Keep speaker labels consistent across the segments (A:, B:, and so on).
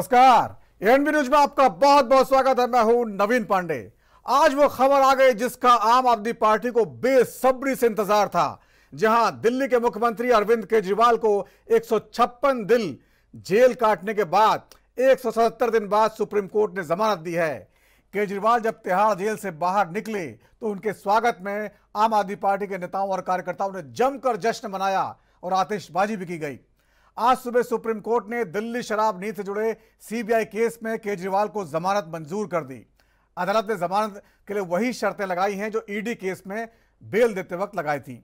A: नमस्कार, ANB news में आपका बहुत बहुत स्वागत है। मैं हूं नवीन पांडे। आज वो खबर आ गई जिसका आम आदमी पार्टी को बेसब्री से इंतजार था। जहां दिल्ली के मुख्यमंत्री अरविंद केजरीवाल को 156 दिन जेल काटने के बाद 177 दिन बाद सुप्रीम कोर्ट ने जमानत दी है। केजरीवाल जब तिहाड़ जेल से बाहर निकले तो उनके स्वागत में आम आदमी पार्टी के नेताओं और कार्यकर्ताओं ने जमकर जश्न मनाया और आतिशबाजी भी की गई। आज सुबह सुप्रीम कोर्ट ने दिल्ली शराब नीति से जुड़े सीबीआई केस में केजरीवाल को जमानत मंजूर कर दी। अदालत ने जमानत के लिए वही शर्तें लगाई हैं जो ईडी केस में बेल देते वक्त लगाई थी।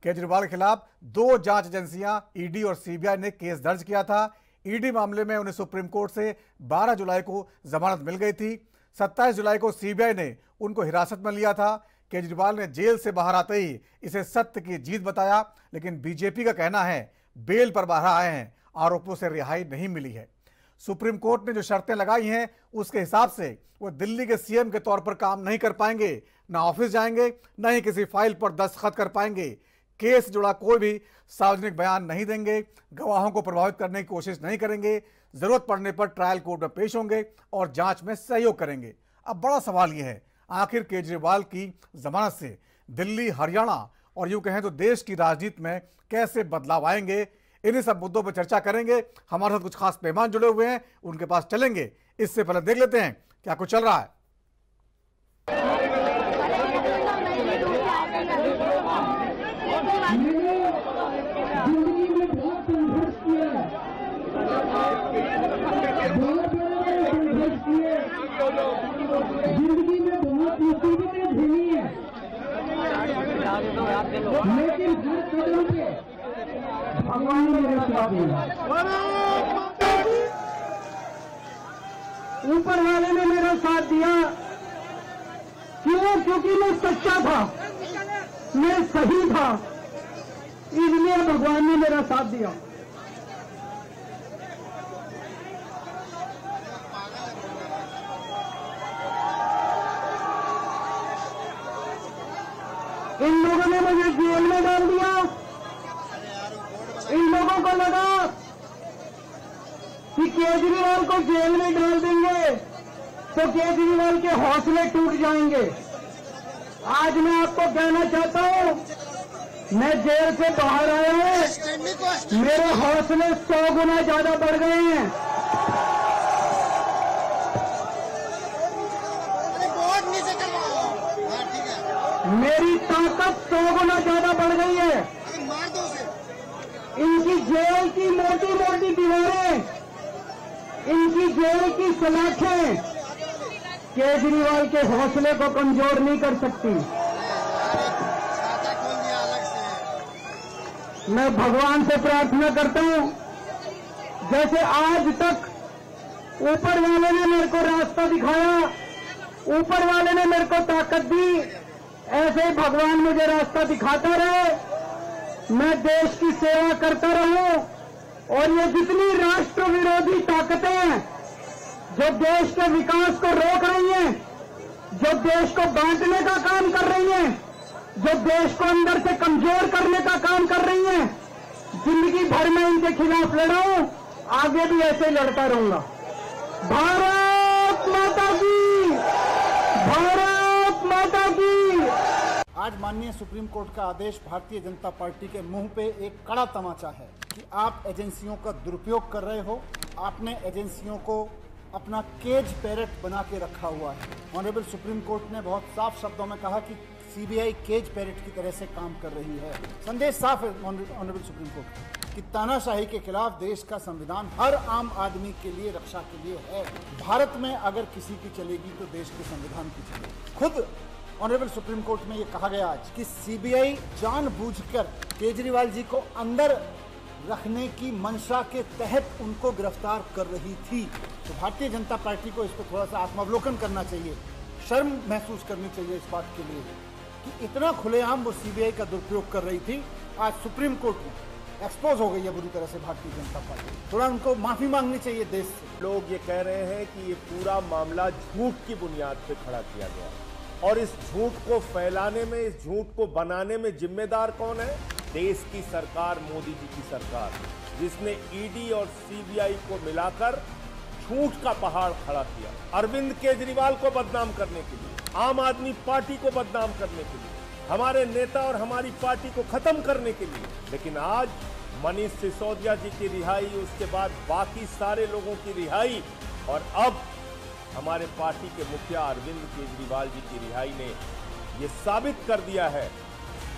A: केजरीवाल के खिलाफ 2 जांच एजेंसियां ईडी और सीबीआई ने केस दर्ज किया था। ईडी मामले में उन्हें सुप्रीम कोर्ट से 12 जुलाई को जमानत मिल गई थी। 27 जुलाई को सीबीआई ने उनको हिरासत में लिया था। केजरीवाल ने जेल से बाहर आते ही इसे सत्य की जीत बताया, लेकिन बीजेपी का कहना है बेल पर बाहर आए हैं, आरोपों से रिहाई नहीं मिली है। सुप्रीम कोर्ट ने जो शर्तें लगाई हैं उसके हिसाब से वो दिल्ली के सीएम के तौर पर काम नहीं कर पाएंगे, ना ऑफिस जाएंगे, ना ही किसी फाइल पर दस्तखत कर पाएंगे। केस से जुड़ा कोई भी सार्वजनिक बयान नहीं देंगे, गवाहों को प्रभावित करने की कोशिश नहीं करेंगे, जरूरत पड़ने पर ट्रायल कोर्ट में पेश होंगे और जांच में सहयोग करेंगे। अब बड़ा सवाल यह है, आखिर केजरीवाल की जमानत से दिल्ली, हरियाणा और यूं कहें तो देश की राजनीति में कैसे बदलाव आएंगे? इन्हीं सब मुद्दों पर चर्चा करेंगे। हमारे साथ कुछ खास मेहमान जुड़े हुए हैं, उनके पास चलेंगे। इससे पहले देख लेते हैं क्या कुछ चल रहा है।
B: जिंदगी में बहुत मुसीबतें झेली है, लेकिन हर कदम पे भगवान ने मेरे साथ दिया। ऊपर वाले ने मेरा साथ दिया। क्यों? क्योंकि मैं सच्चा था, मैं सही था, इसलिए भगवान ने मेरा साथ दिया। इन लोगों ने मुझे जेल में डाल दिया। इन लोगों को लगा कि केजरीवाल को जेल में डाल देंगे तो केजरीवाल के हौसले टूट जाएंगे। आज मैं आपको कहना चाहता हूं, मैं जेल से बाहर आया हूं, मेरे हौसले 100 गुना ज्यादा बढ़ गए हैं। मेरी ताकत 100 गुना ज्यादा बढ़ गई है। इनकी जेल की मोटी मोटी दीवारें, इनकी जेल की सलाखें केजरीवाल के हौसले को कमजोर नहीं कर सकती। मैं भगवान से प्रार्थना करता हूं, जैसे आज तक ऊपर वाले ने मेरे को रास्ता दिखाया, ऊपर वाले ने मेरे को ताकत दी, ऐसे ही भगवान मुझे रास्ता दिखाता रहे। मैं देश की सेवा करता रहूं और ये जितनी राष्ट्र विरोधी ताकतें हैं जो देश के विकास को रोक रही हैं, जो देश को बांटने का काम कर रही हैं, जो देश को अंदर से कमजोर करने का काम कर रही हैं, जिंदगी भर में इनके खिलाफ लड़ा हूं, आगे भी ऐसे ही लड़ता रहूंगा। भारत माता की, भारत माता की।
C: आज माननीय सुप्रीम कोर्ट का आदेश भारतीय जनता पार्टी के मुंह पे एक कड़ा तमाचा है कि आप एजेंसियों का दुरुपयोग कर रहे हो। आपने एजेंसियों को अपना केज पैरेट बना के रखा हुआ है। ऑनरेबल सुप्रीम कोर्ट ने बहुत साफ शब्दों में कहा कि सीबीआई केज पैरेट की तरह से काम कर रही है। संदेश साफ है ऑनरेबल सुप्रीम कोर्ट कि तानाशाही के खिलाफ देश का संविधान हर आम आदमी के लिए रक्षा के लिए है। भारत में अगर किसी की चलेगी तो देश के संविधान की चलेगी। खुद ऑनरेबल सुप्रीम कोर्ट में यह कहा गया आज कि सीबीआई जानबूझकर केजरीवाल जी को अंदर रखने की मंशा के तहत उनको गिरफ्तार कर रही थी। तो भारतीय जनता पार्टी को इस पर थोड़ा सा आत्मावलोकन करना चाहिए, शर्म महसूस करनी चाहिए इस बात के लिए कि इतना खुलेआम वो सीबीआई का दुरुपयोग कर रही थी। आज सुप्रीम कोर्ट में एक्सपोज हो गई है बुरी तरह से भारतीय जनता पार्टी। थोड़ा उनको माफी मांगनी चाहिए देश से।
D: लोग ये कह रहे हैं कि ये पूरा मामला झूठ की बुनियाद पे खड़ा किया गया और इस झूठ को फैलाने में, इस झूठ को बनाने में जिम्मेदार कौन है? देश की सरकार, मोदी जी की सरकार, जिसने ईडी और सीबीआई को मिलाकर झूठ का पहाड़ खड़ा किया, अरविंद केजरीवाल को बदनाम करने के लिए, आम आदमी पार्टी को बदनाम करने के लिए, हमारे नेता और हमारी पार्टी को खत्म करने के लिए। लेकिन आज मनीष सिसोदिया जी की रिहाई, उसके बाद बाकी सारे लोगों की रिहाई और अब हमारे पार्टी के मुखिया अरविंद केजरीवाल जी की रिहाई ने यह साबित कर दिया है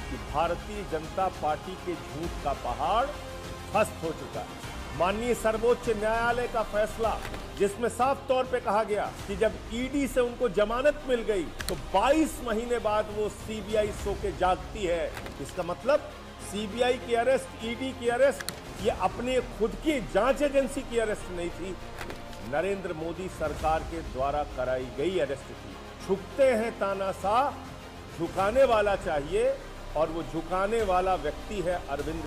D: कि भारतीय जनता पार्टी के झूठ का पहाड़ ध्वस्त हो चुका है। माननीय सर्वोच्च न्यायालय का फैसला, जिसमें साफ तौर पे कहा गया कि जब ईडी से उनको जमानत मिल गई तो 22 महीने बाद वो सीबीआई सो के जागती है। इसका मतलब सीबीआई की अरेस्ट, ईडी की अरेस्ट, ये अपने खुद की जांच एजेंसी की अरेस्ट नहीं थी, नरेंद्र मोदी सरकार के द्वारा कराई गई अरेस्ट थी। झुकते हैं तानाशाह, झुकाने वाला चाहिए और वो झुकाने वाला व्यक्ति है अरविंद।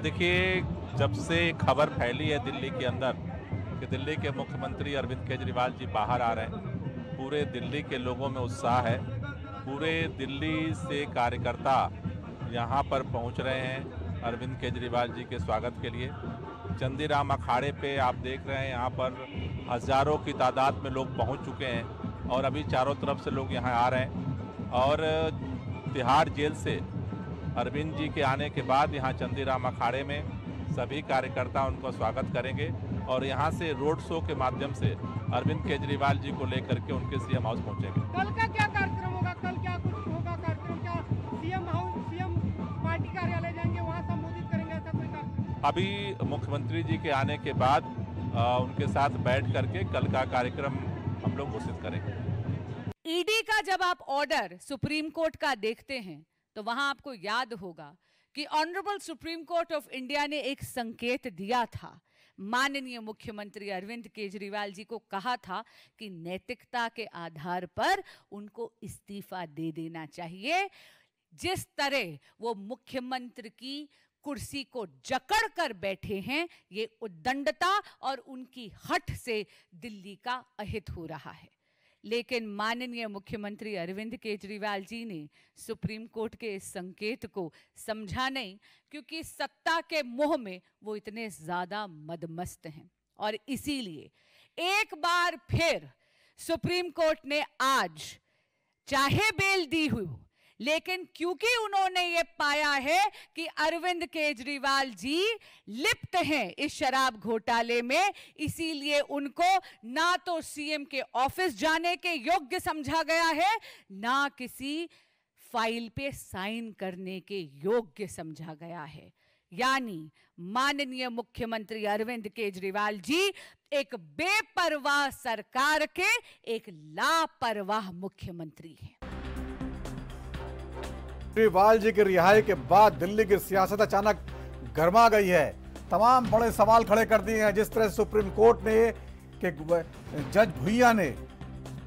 E: देखिए, जब से खबर फैली है दिल्ली के अंदर कि दिल्ली के मुख्यमंत्री अरविंद केजरीवाल जी बाहर आ रहे हैं, पूरे दिल्ली के लोगों में उत्साह है। पूरे दिल्ली से कार्यकर्ता यहाँ पर पहुँच रहे हैं अरविंद केजरीवाल जी के स्वागत के लिए। चंदीराम अखाड़े पे आप देख रहे हैं, यहाँ पर हजारों की तादाद में लोग पहुँच चुके हैं और अभी चारों तरफ से लोग यहाँ आ रहे हैं। और तिहाड़ जेल से अरविंद जी के आने के बाद यहाँ चंदीराम अखाड़े में सभी कार्यकर्ता उनका स्वागत करेंगे और यहाँ से रोड शो के माध्यम से अरविंद केजरीवाल जी को लेकर के उनके सीएम हाउस पहुँचेंगे।
F: कल का क्या कार्यक्रम होगा? कल क्या कुछ होगा कार्यक्रम? क्या सीएम हाउस, सीएम पार्टी कार्यालय जाएंगे, वहाँ संबोधित करेंगे, ऐसा कोई कार्यक्रम?
E: अभी मुख्यमंत्री जी के आने के बाद उनके साथ बैठ करके कल का कार्यक्रम हम लोग घोषित करेंगे।
G: ईडी का जब आप ऑर्डर सुप्रीम कोर्ट का देखते हैं तो वहां आपको याद होगा कि honourable supreme court of India ने एक संकेत दिया था। माननीय मुख्यमंत्री अरविंद केजरीवाल जी को कहा था कि नैतिकता के आधार पर उनको इस्तीफा दे देना चाहिए। जिस तरह वो मुख्यमंत्री की कुर्सी को जकड़ कर बैठे हैं, ये उद्दंडता और उनकी हठ से दिल्ली का अहित हो रहा है। लेकिन माननीय मुख्यमंत्री अरविंद केजरीवाल जी ने सुप्रीम कोर्ट के इस संकेत को समझा नहीं, क्योंकि सत्ता के मोह में वो इतने ज्यादा मदमस्त हैं। और इसीलिए एक बार फिर सुप्रीम कोर्ट ने आज चाहे बेल दी हुई, लेकिन क्योंकि उन्होंने ये पाया है कि अरविंद केजरीवाल जी लिप्त हैं इस शराब घोटाले में, इसीलिए उनको ना तो सीएम के ऑफिस जाने के योग्य समझा गया है, ना किसी फाइल पे साइन करने के योग्य समझा गया है। यानी माननीय मुख्यमंत्री अरविंद केजरीवाल जी एक बेपरवाह सरकार के एक लापरवाह मुख्यमंत्री हैं।
A: केजरीवाल जी की रिहाई के बाद दिल्ली की सियासत अचानक गर्मा गई है। तमाम बड़े सवाल खड़े कर दिए हैं। जिस तरह सुप्रीम कोर्ट ने कि जज भुइया ने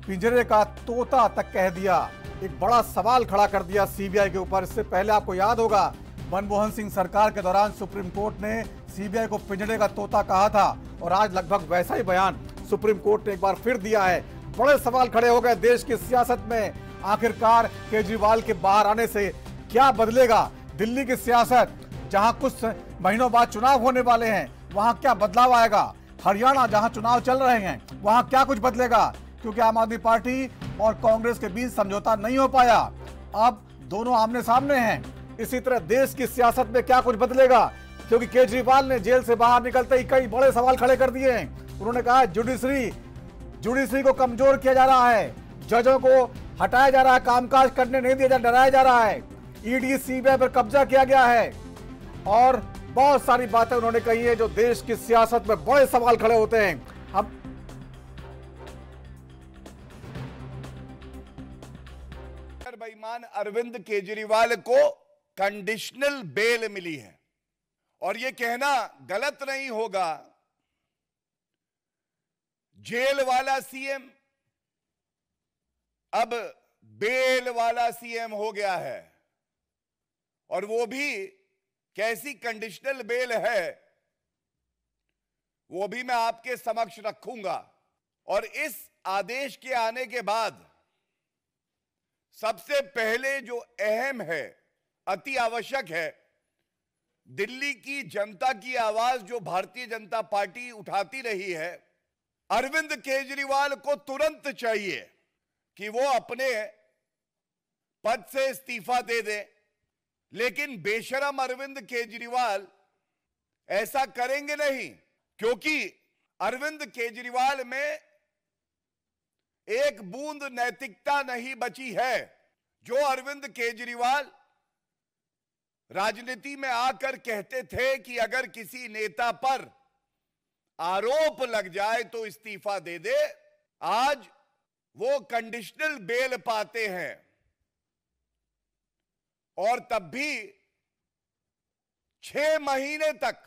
A: पिंजरे का तोता तक कह दिया, एक बड़ा सवाल खड़ा कर दिया सीबीआई के ऊपर। इससे पहले आपको याद होगा मनमोहन सिंह सरकार के दौरान सुप्रीम कोर्ट ने सीबीआई को पिंजरे का तोता कहा था और आज लगभग वैसा ही बयान सुप्रीम कोर्ट ने एक बार फिर दिया है। बड़े सवाल खड़े हो गए देश की सियासत में। आखिरकार केजरीवाल के बाहर आने से क्या बदलेगा दिल्ली की सियासत? जहां कुछ महीनों बाद चुनाव होने वाले हैं, वहां क्या बदलाव आएगा? हरियाणा जहां चुनाव चल रहे हैं, वहां क्या कुछ बदलेगा? क्योंकि आम आदमी पार्टी और कांग्रेस के बीच समझौता नहीं हो पाया, अब दोनों आमने सामने हैं। इसी तरह देश की सियासत में क्या कुछ बदलेगा? क्योंकि केजरीवाल ने जेल से बाहर निकलते ही कई बड़े सवाल खड़े कर दिए हैं। उन्होंने कहा जुडिशरी को कमजोर किया जा रहा है, जजों को हटाया जा रहा है, कामकाज करने नहीं दिया जा, डराया जा रहा है, ईडी सीबीआई पर कब्जा किया गया है और बहुत सारी बातें उन्होंने कही है जो देश की सियासत में बड़े सवाल खड़े होते हैं। हम
H: बेईमान अरविंद केजरीवाल को कंडीशनल बेल मिली है और यह कहना गलत नहीं होगा, जेल वाला सीएम अब बेल वाला सीएम हो गया है। और वो भी कैसी कंडीशनल बेल है वो भी मैं आपके समक्ष रखूंगा। और इस आदेश के आने के बाद सबसे पहले जो अहम है, अति आवश्यक है, दिल्ली की जनता की आवाज जो भारतीय जनता पार्टी उठाती रही है अरविंद केजरीवाल को तुरंत चाहिए कि वो अपने पद से इस्तीफा दे दे, लेकिन बेशरम अरविंद केजरीवाल ऐसा करेंगे नहीं, क्योंकि अरविंद केजरीवाल में एक बूंद नैतिकता नहीं बची है। जो अरविंद केजरीवाल राजनीति में आकर कहते थे कि अगर किसी नेता पर आरोप लग जाए तो इस्तीफा दे दे, आज वो कंडीशनल बेल पाते हैं और तब भी 6 महीने तक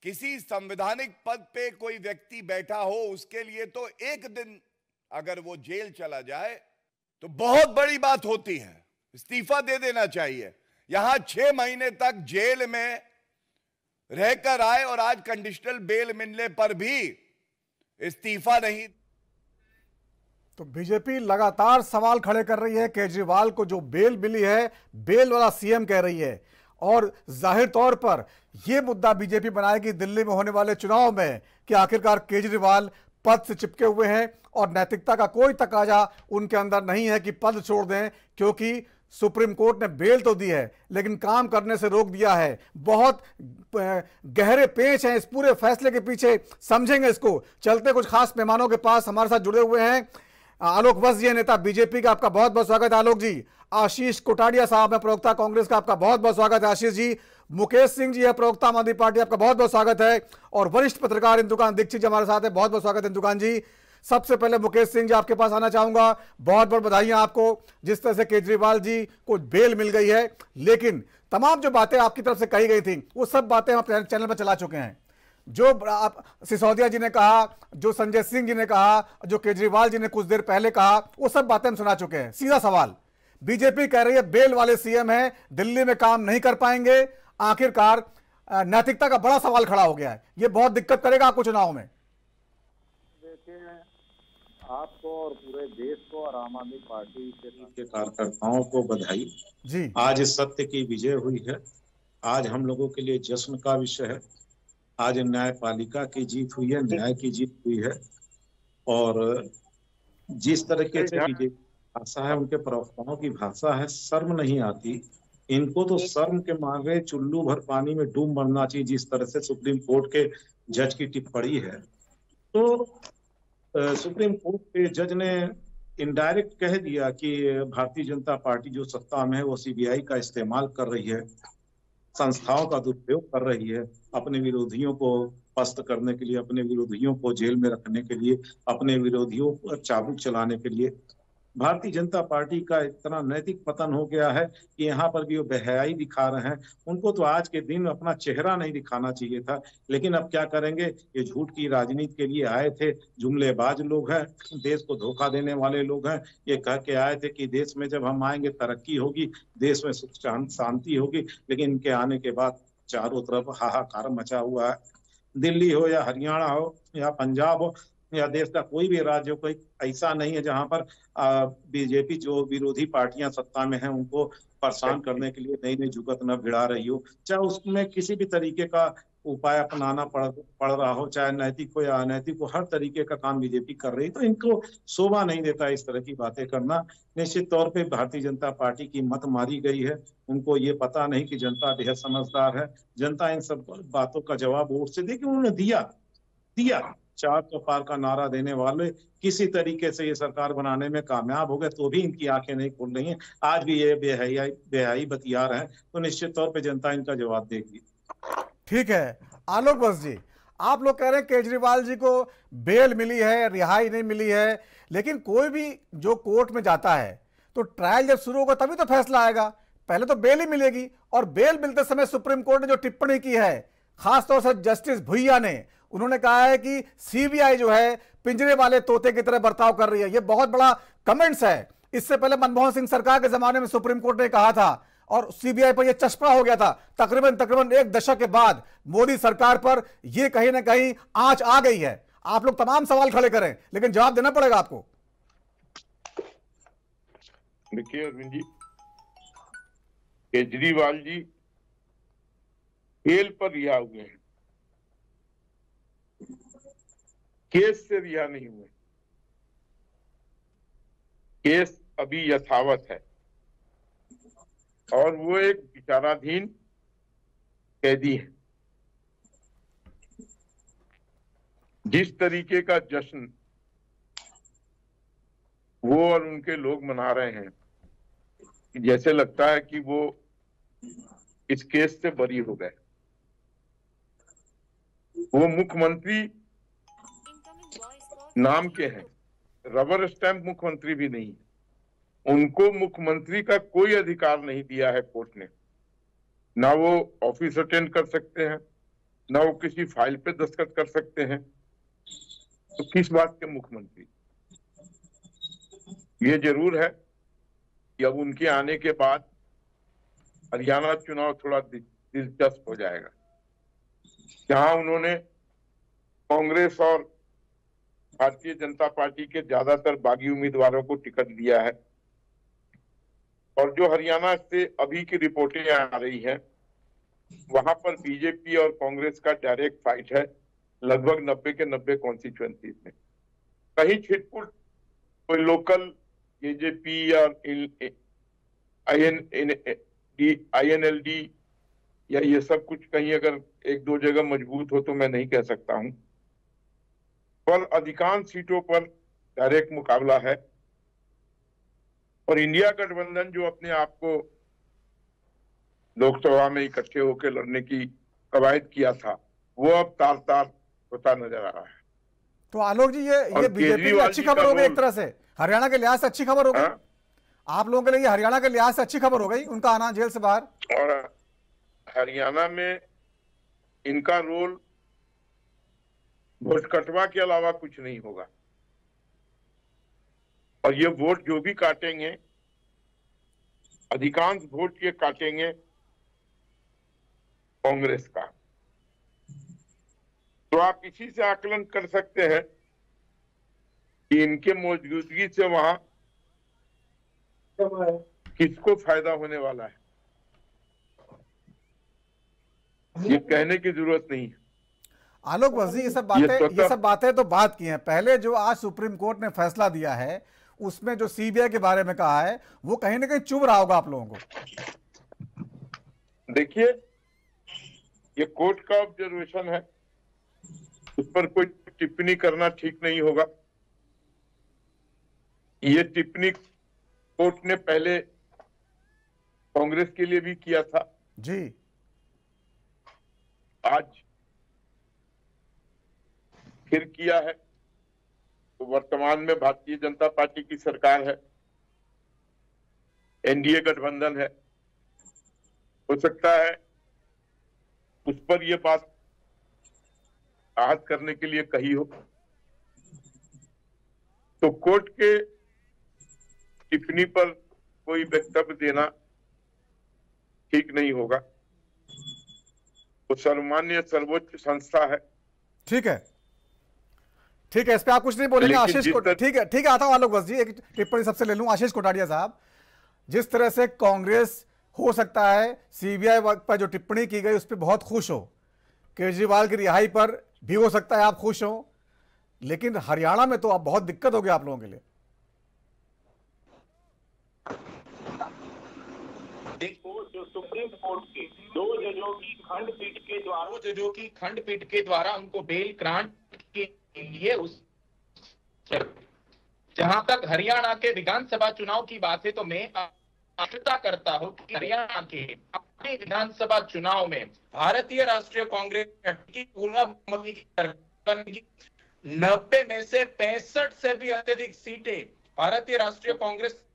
H: किसी संवैधानिक पद पे कोई व्यक्ति बैठा हो, उसके लिए तो एक दिन अगर वो जेल चला जाए तो बहुत बड़ी बात होती है, इस्तीफा दे देना चाहिए। यहां 6 महीने तक जेल में रहकर आए और आज कंडीशनल बेल मिलने पर भी इस्तीफा नहीं।
A: तो बीजेपी लगातार सवाल खड़े कर रही है, केजरीवाल को जो बेल मिली है, बेल वाला सीएम कह रही है, और जाहिर तौर पर यह मुद्दा बीजेपी बनाएगी दिल्ली में होने वाले चुनाव में कि आखिरकार केजरीवाल पद से चिपके हुए हैं और नैतिकता का कोई तकाजा उनके अंदर नहीं है कि पद छोड़ दें, क्योंकि सुप्रीम कोर्ट ने बेल तो दी है लेकिन काम करने से रोक दिया है। बहुत गहरे पेच हैं इस पूरे फैसले के पीछे, समझेंगे इसको। चलते कुछ खास मेहमानों के पास, हमारे साथ जुड़े हुए हैं आलोक वत्स जी, नेता बीजेपी का, आपका बहुत बहुत स्वागत है आलोक जी। आशीष कोटाडिया साहब है प्रवक्ता कांग्रेस का, आपका बहुत बहुत स्वागत है आशीष जी। मुकेश सिंह जी है प्रवक्ता आम आदमी पार्टी, आपका बहुत बहुत स्वागत है। और वरिष्ठ पत्रकार इंदुकान दीक्षित जी हमारे साथ है, बहुत बहुत स्वागत है इंदुकान जी। सबसे पहले मुकेश सिंह जी आपके पास आना चाहूंगा, बहुत बहुत बधाइयां आपको जिस तरह से केजरीवाल जी को बेल मिल गई है, लेकिन तमाम जो बातें आपकी तरफ से कही गई थी वो सब बातें हम अपने चैनल पर चला चुके हैं। जो आप सिसोदिया जी ने कहा, जो संजय सिंह जी ने कहा, जो केजरीवाल जी ने कुछ देर पहले कहा, वो सब बातें हम सुना चुके हैं। सीधा सवाल, बीजेपी कह रही है बेल वाले सीएम हैं, दिल्ली में काम नहीं कर पाएंगे, आखिरकार नैतिकता का बड़ा सवाल खड़ा हो गया है, ये बहुत दिक्कत करेगा आपको चुनाव में।
I: देखिए, आपको और पूरे देश को और आम आदमी पार्टी के कार्यकर्ताओं को बधाई
A: जी।
I: आज इस सत्य की विजय हुई है, आज हम लोगों के लिए जश्न का विषय है। आज न्यायपालिका की जीत हुई है, न्याय की जीत हुई है। और जिस तरीके से बीजेपी भाषा है, उनके प्रवक्ताओं की भाषा है, शर्म नहीं आती इनको, तो शर्म के मारे चुल्लू भर पानी में डूब मरना चाहिए। जिस तरह से सुप्रीम कोर्ट के जज की टिप्पणी है, तो सुप्रीम कोर्ट के जज ने इनडायरेक्ट कह दिया कि भारतीय जनता पार्टी जो सत्ता में है वो सीबीआई का इस्तेमाल कर रही है, संस्थाओं का दुरुपयोग कर रही है, अपने विरोधियों को पस्त करने के लिए, अपने विरोधियों को जेल में रखने के लिए, अपने विरोधियों पर चाबुक चलाने के लिए। भारतीय जनता पार्टी का इतना नैतिक पतन हो गया है कि यहाँ पर भी वो बेहयाई दिखा रहे हैं। उनको तो आज के दिन अपना चेहरा नहीं दिखाना चाहिए था, लेकिन अब क्या करेंगे, ये झूठ की राजनीति के लिए आए थे, जुमलेबाज लोग हैं, देश को धोखा देने वाले लोग हैं। ये कह के आए थे कि देश में जब हम आएंगे तरक्की होगी, देश में सुख शांति होगी, लेकिन इनके आने के बाद चारों तरफ हाहाकार मचा हुआ है। दिल्ली हो या हरियाणा हो या पंजाब हो या देश का कोई भी राज्य हो, कोई ऐसा नहीं है जहां पर बीजेपी जो विरोधी पार्टियां सत्ता में हैं उनको परेशान करने के लिए नई नई जुगत न भिड़ा रही हो, चाहे उसमें किसी भी तरीके का उपाय अपनाना पड़ रहा हो, चाहे नैतिक हो या अनैतिक हो, हर तरीके का काम बीजेपी कर रही। तो इनको शोभा नहीं देता इस तरह की बातें करना। निश्चित तौर पे भारतीय जनता पार्टी की मत मारी गई है। उनको ये पता नहीं कि जनता बेहद समझदार है, जनता इन सब बातों का जवाब वोट से देगी। उन्होंने दिया 4 सौ पार का नारा देने वाले किसी तरीके से ये सरकार बनाने में कामयाब हो गए, तो भी इनकी आंखें नहीं खुल रही हैं। आज भी ये बेहयाई बतिया रहे हैं, तो निश्चित तौर पे जनता इनका जवाब देगी।
A: ठीक है आलोक वत्स जी, आप लोग कह रहे हैं केजरीवाल जी को बेल मिली है, रिहाई नहीं मिली है, लेकिन कोई भी जो कोर्ट में जाता है तो ट्रायल जब शुरू होगा तभी तो फैसला आएगा, पहले तो बेल ही मिलेगी। और बेल मिलते समय सुप्रीम कोर्ट ने जो टिप्पणी की है, खासतौर से जस्टिस भुइया ने, उन्होंने कहा है कि सीबीआई जो है पिंजरे वाले तोते की तरह बर्ताव कर रही है। यह बहुत बड़ा कमेंट्स है। इससे पहले मनमोहन सिंह सरकार के जमाने में सुप्रीम कोर्ट ने कहा था और सीबीआई पर यह चस्पा हो गया था। तकरीबन 1 दशक के बाद मोदी सरकार पर यह कहीं ना कहीं आंच आ गई है। आप लोग तमाम सवाल खड़े करें, लेकिन जवाब देना पड़ेगा आपको।
J: देखिए अरविंद जी, केजरीवाल जी बेल पर रिहा हुए हैं। केस से रिहा नहीं हुए। केस अभी यथावत है और वो एक विचाराधीन कैदी है। जिस तरीके का जश्न वो और उनके लोग मना रहे हैं, जैसे लगता है कि वो इस केस से बरी हो गए। वो मुख्यमंत्री नाम के हैं, रबर स्टैंप मुख्यमंत्री भी नहीं है। उनको मुख्यमंत्री का कोई अधिकार नहीं दिया है कोर्ट ने। ना वो ऑफिस अटेंड कर सकते हैं, ना वो किसी फाइल पे दस्तखत कर सकते हैं। तो किस बात के मुख्यमंत्री? ये जरूर है कि अब उनके आने के बाद हरियाणा चुनाव थोड़ा दिलचस्प हो जाएगा, जहां उन्होंने कांग्रेस और भारतीय जनता पार्टी के ज्यादातर बागी उम्मीदवारों को टिकट दिया है। और जो हरियाणा से अभी की रिपोर्टें आ रही हैं, वहां पर बीजेपी और कांग्रेस का डायरेक्ट फाइट है, लगभग 90 के 90 कॉन्स्टिट्यूएंसीज में। कहीं छिटपुट कोई लोकल जेजेपी और INLD या ये सब कुछ कहीं अगर एक दो जगह मजबूत हो तो मैं नहीं कह सकता हूं, पर अधिकांश सीटों पर डायरेक्ट मुकाबला है। और इंडिया गठबंधन जो अपने आप को लोकसभा में इकट्ठे होकर लड़ने की कवायद किया था, वो अब तार तार होता नजर आ रहा है।
A: तो आलोक जी, ये बीजेपी की अच्छी खबर हो गई, एक तरह से हरियाणा के लिहाज से अच्छी खबर हो गई। आप लोगों के लिए हरियाणा के लिहाज से अच्छी खबर हो गई, उनका आना जेल से बाहर।
J: और हरियाणा में इनका रोल वोट कटवा के अलावा कुछ नहीं होगा। और ये वोट जो भी काटेंगे, अधिकांश वोट ये काटेंगे कांग्रेस का। तो आप इसी से आकलन कर सकते हैं कि इनके मौजूदगी से वहां किसको फायदा होने वाला है, ये कहने की जरूरत नहीं है।
A: आलोक वजी, ये सब बातें तो बात की हैं। पहले जो आज सुप्रीम कोर्ट ने फैसला दिया है, उसमें जो सीबीआई के बारे में कहा है, वो कहीं ना कहीं चुभ रहा होगा आप लोगों को।
J: देखिए, ये कोर्ट का ऑब्जर्वेशन है, उस पर कोई टिप्पणी करना ठीक नहीं होगा। ये टिप्पणी कोर्ट ने पहले कांग्रेस के लिए भी किया था
A: जी।
J: आज फिर किया है। तो वर्तमान में भारतीय जनता पार्टी की सरकार है, एनडीए गठबंधन है। हो सकता है उस पर यह बात आहत करने के लिए कही हो, तो कोर्ट के टिप्पणी पर कोई वक्तव्य देना ठीक नहीं होगा। वो सर्वमान्य सर्वोच्च संस्था है।
A: ठीक है, इस पे आप कुछ नहीं बोलेंगे आशीष को? ठीक है, आता हूं आलोक जी, एक टिप्पणी सबसे ले लूं। आशीष कोटाड़िया साहब, जिस तरह से कांग्रेस हो सकता है सीबीआई पर जो टिप्पणी की गई उस पर बहुत खुश हो, केजरीवाल की रिहाई पर भी हो सकता है आप खुश हो, लेकिन हरियाणा में तो अब बहुत दिक्कत हो गई आप लोगों के लिए।
K: देखो, जो सुप्रीम कोर्ट के दो जजों की खंडपीठ के द्वारा उनको बेल ग्रांट के लिए उस जहां तक हरियाणा के विधानसभा चुनाव की बात है, तो मैं आशा करता हूं कि हरियाणा के अपने विधानसभा चुनाव में भारतीय राष्ट्रीय कांग्रेस की पूर्ण 90 में से 65 से भी अत्यधिक सीटें भारतीय राष्ट्रीय कांग्रेस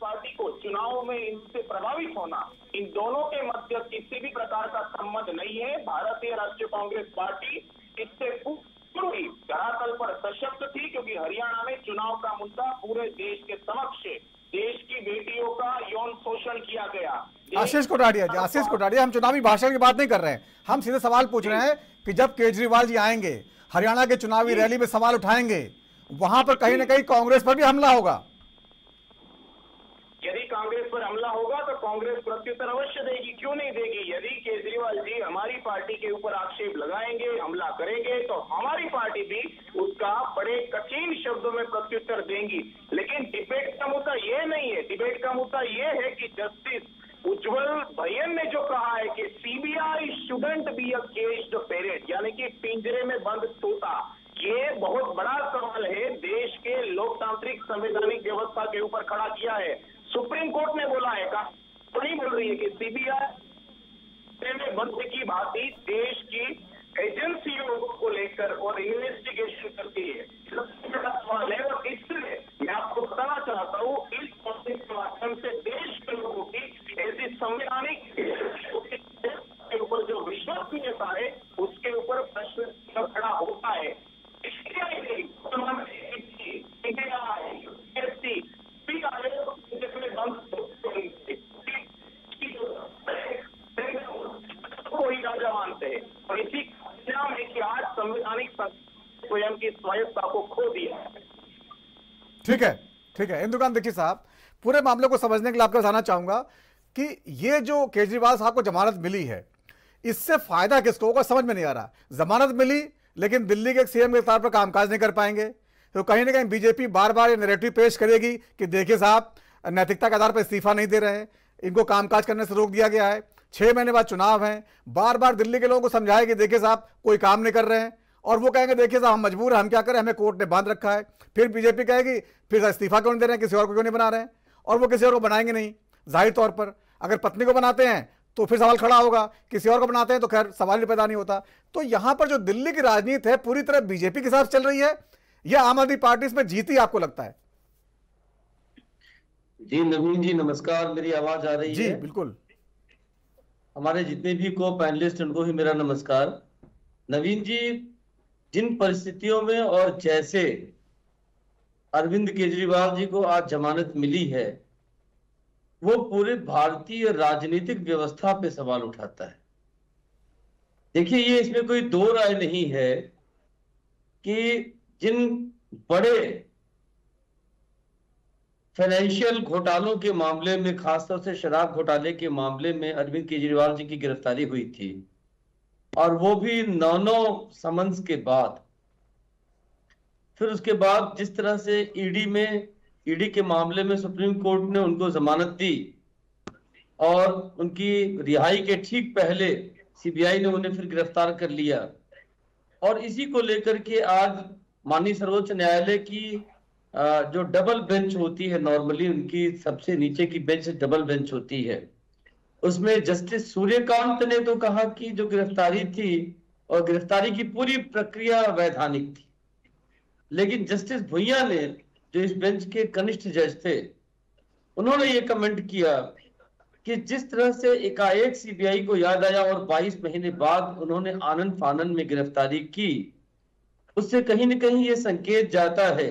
K: पार्टी को चुनाव में इनसे प्रभावित होना, इन दोनों के मध्य किसी भी प्रकार का संबंध नहीं है। भारतीय राष्ट्रीय कांग्रेस पार्टी इससे पूर्व ही धरातल पर सशक्त थी, क्योंकि हरियाणा में चुनाव का मुद्दा पूरे देश के समक्ष देश की बेटियों का यौन शोषण किया गया।
A: आशीष कोटाड़िया, हम चुनावी भाषण की बात नहीं कर रहे हैं, हम सीधे सवाल पूछ रहे हैं कि जब केजरीवाल जी आएंगे, हरियाणा के चुनावी रैली में सवाल उठाएंगे, वहां पर कहीं ना कहीं कांग्रेस पर भी हमला होगा।
K: यदि कांग्रेस पर हमला होगा तो कांग्रेस प्रत्युत्तर अवश्य देगी, क्यों नहीं देगी। यदि केजरीवाल जी हमारी पार्टी के ऊपर आक्षेप लगाएंगे, हमला करेंगे तो हमारी पार्टी भी उसका बड़े कठिन शब्दों में प्रत्युत्तर देंगी। लेकिन डिबेट का मुद्दा ये नहीं है। डिबेट का मुद्दा ये है कि जस्टिस उज्जवल भयन ने जो कहा है कि CBI shouldn't be a caged parrot, यानी कि पिंजरे में बंद तोता, ये बहुत बड़ा सवाल है, देश के लोकतांत्रिक संवैधानिक व्यवस्था के ऊपर खड़ा किया है। सुप्रीम कोर्ट ने बोला है, नहीं बोल रही है कि सीबीआई में बंद की भांति देश की एजेंसियों को लेकर और इन्वेस्टिगेशन करती है। सबसे बड़ा सवाल है और इसलिए मैं आपको बताना चाहता हूँ, इस पॉलिसी के माध्यम से देश के लोगों की ऐसी संवैधानिक के ऊपर जो विश्वसनीयता है उसके ऊपर प्रश्न खड़ा होता है। कोई राजा मानते हैं और इसी नाम है कि आज संवैधानिक स्वयं की स्वायत्तता को खो दिया है।
A: ठीक है इंदुकान देखिए साहब, पूरे मामले को समझने के लिए आपको बताना चाहूंगा कि ये जो केजरीवाल साहब को जमानत मिली है, इससे फायदा किसको होगा समझ में नहीं आ रहा। जमानत मिली लेकिन दिल्ली के सीएम के तौर पर कामकाज नहीं कर पाएंगे, तो कहीं ना कहीं बीजेपी बार बार ये नैरेटिव पेश करेगी कि देखिए साहब नैतिकता के आधार पर इस्तीफा नहीं दे रहे हैं, इनको कामकाज करने से रोक दिया गया है, 6 महीने बाद चुनाव हैं, बार बार दिल्ली के लोगों को समझाए कि देखिए साहब कोई काम नहीं कर रहे हैं, और वो कहेंगे देखिए साहब हम मजबूर हैं, हम क्या करें, हमें कोर्ट ने बांध रखा है। फिर बीजेपी कहेगी फिर इस्तीफा क्यों नहीं दे रहे हैं, किसी और को क्यों नहीं बना रहे हैं, और वो किसी और को बनाएंगे नहीं। जाहिर तौर पर अगर पत्नी को बनाते हैं तो फिर सवाल खड़ा होगा, किसी और को बनाते हैं तो खैर सवाल ही पैदा नहीं होता। तो यहां पर जो दिल्ली की राजनीति है पूरी तरह बीजेपी के साथ चल रही है या आम आदमी पार्टी इसमें जीती आपको लगता है?
L: जी नवीन जी नमस्कार, मेरी आवाज आ रही है?
A: जी बिल्कुल।
L: हमारे जितने भी को पैनलिस्ट उनको भी मेरा नमस्कार। नवीन जी, जिन परिस्थितियों में और जैसे अरविंद केजरीवाल जी को आज जमानत मिली है, वो पूरे भारतीय राजनीतिक व्यवस्था पे सवाल उठाता है। देखिए, ये इसमें कोई दो राय नहीं है कि जिन बड़े फाइनेंशियल घोटालों के मामले में, खासतौर से शराब घोटाले के मामले में अरविंद केजरीवाल जी की गिरफ्तारी हुई थी, और वो भी 9 समन्स के बाद। फिर उसके बाद जिस तरह से ईडी के मामले में सुप्रीम कोर्ट ने उनको जमानत दी और उनकी रिहाई के ठीक पहले सीबीआई ने उन्हें फिर गिरफ्तार कर लिया, और इसी को लेकर के आज माननीय सर्वोच्च न्यायालय की जो डबल बेंच होती है, नॉर्मली उनकी सबसे नीचे की बेंच डबल बेंच होती है, उसमें जस्टिस सूर्यकांत ने तो कहा कि जो गिरफ्तारी थी और गिरफ्तारी की पूरी प्रक्रिया वैधानिक थी, लेकिन जस्टिस भुइया ने जो इस बेंच के कनिष्ठ जज थे, उन्होंने ये कमेंट किया कि जिस तरह से एकाएक सीबीआई को याद आया और 22 महीने बाद उन्होंने आनन फानन में गिरफ्तारी की, उससे कहीं न कहीं ये संकेत जाता है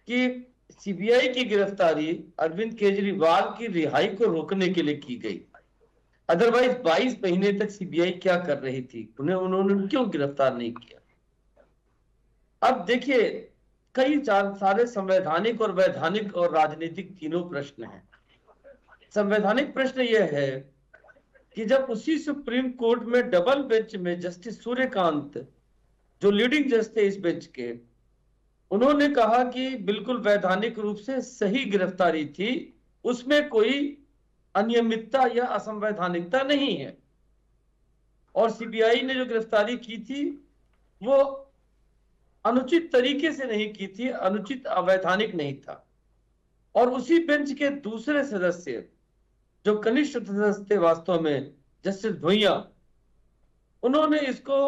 L: कि सीबीआई की गिरफ्तारी अरविंद केजरीवाल की रिहाई को रोकने के लिए की गई। अदरवाइज 22 महीने तक सीबीआई क्या कर रही थी, उन्होंने क्यों गिरफ्तार नहीं किया? अब देखिए, कई सारे संवैधानिक और वैधानिक और राजनीतिक तीनों प्रश्न हैं। संवैधानिक प्रश्न यह है कि जब उसी सुप्रीम कोर्ट में डबल बेंच में जस्टिस सूर्यकांत जो लीडिंग जज थे इस बेंच के, उन्होंने कहा कि बिल्कुल वैधानिक रूप से सही गिरफ्तारी थी, उसमें कोई अनियमितता या असंवैधानिकता नहीं है, और सीबीआई ने जो गिरफ्तारी की थी वो अनुचित तरीके से नहीं की थी, अनुचित अवैधानिक नहीं था। और उसी बेंच के दूसरे सदस्य जो कनिष्ठ सदस्य थे वास्तव में जस्टिस भुइया, उन्होंने इसको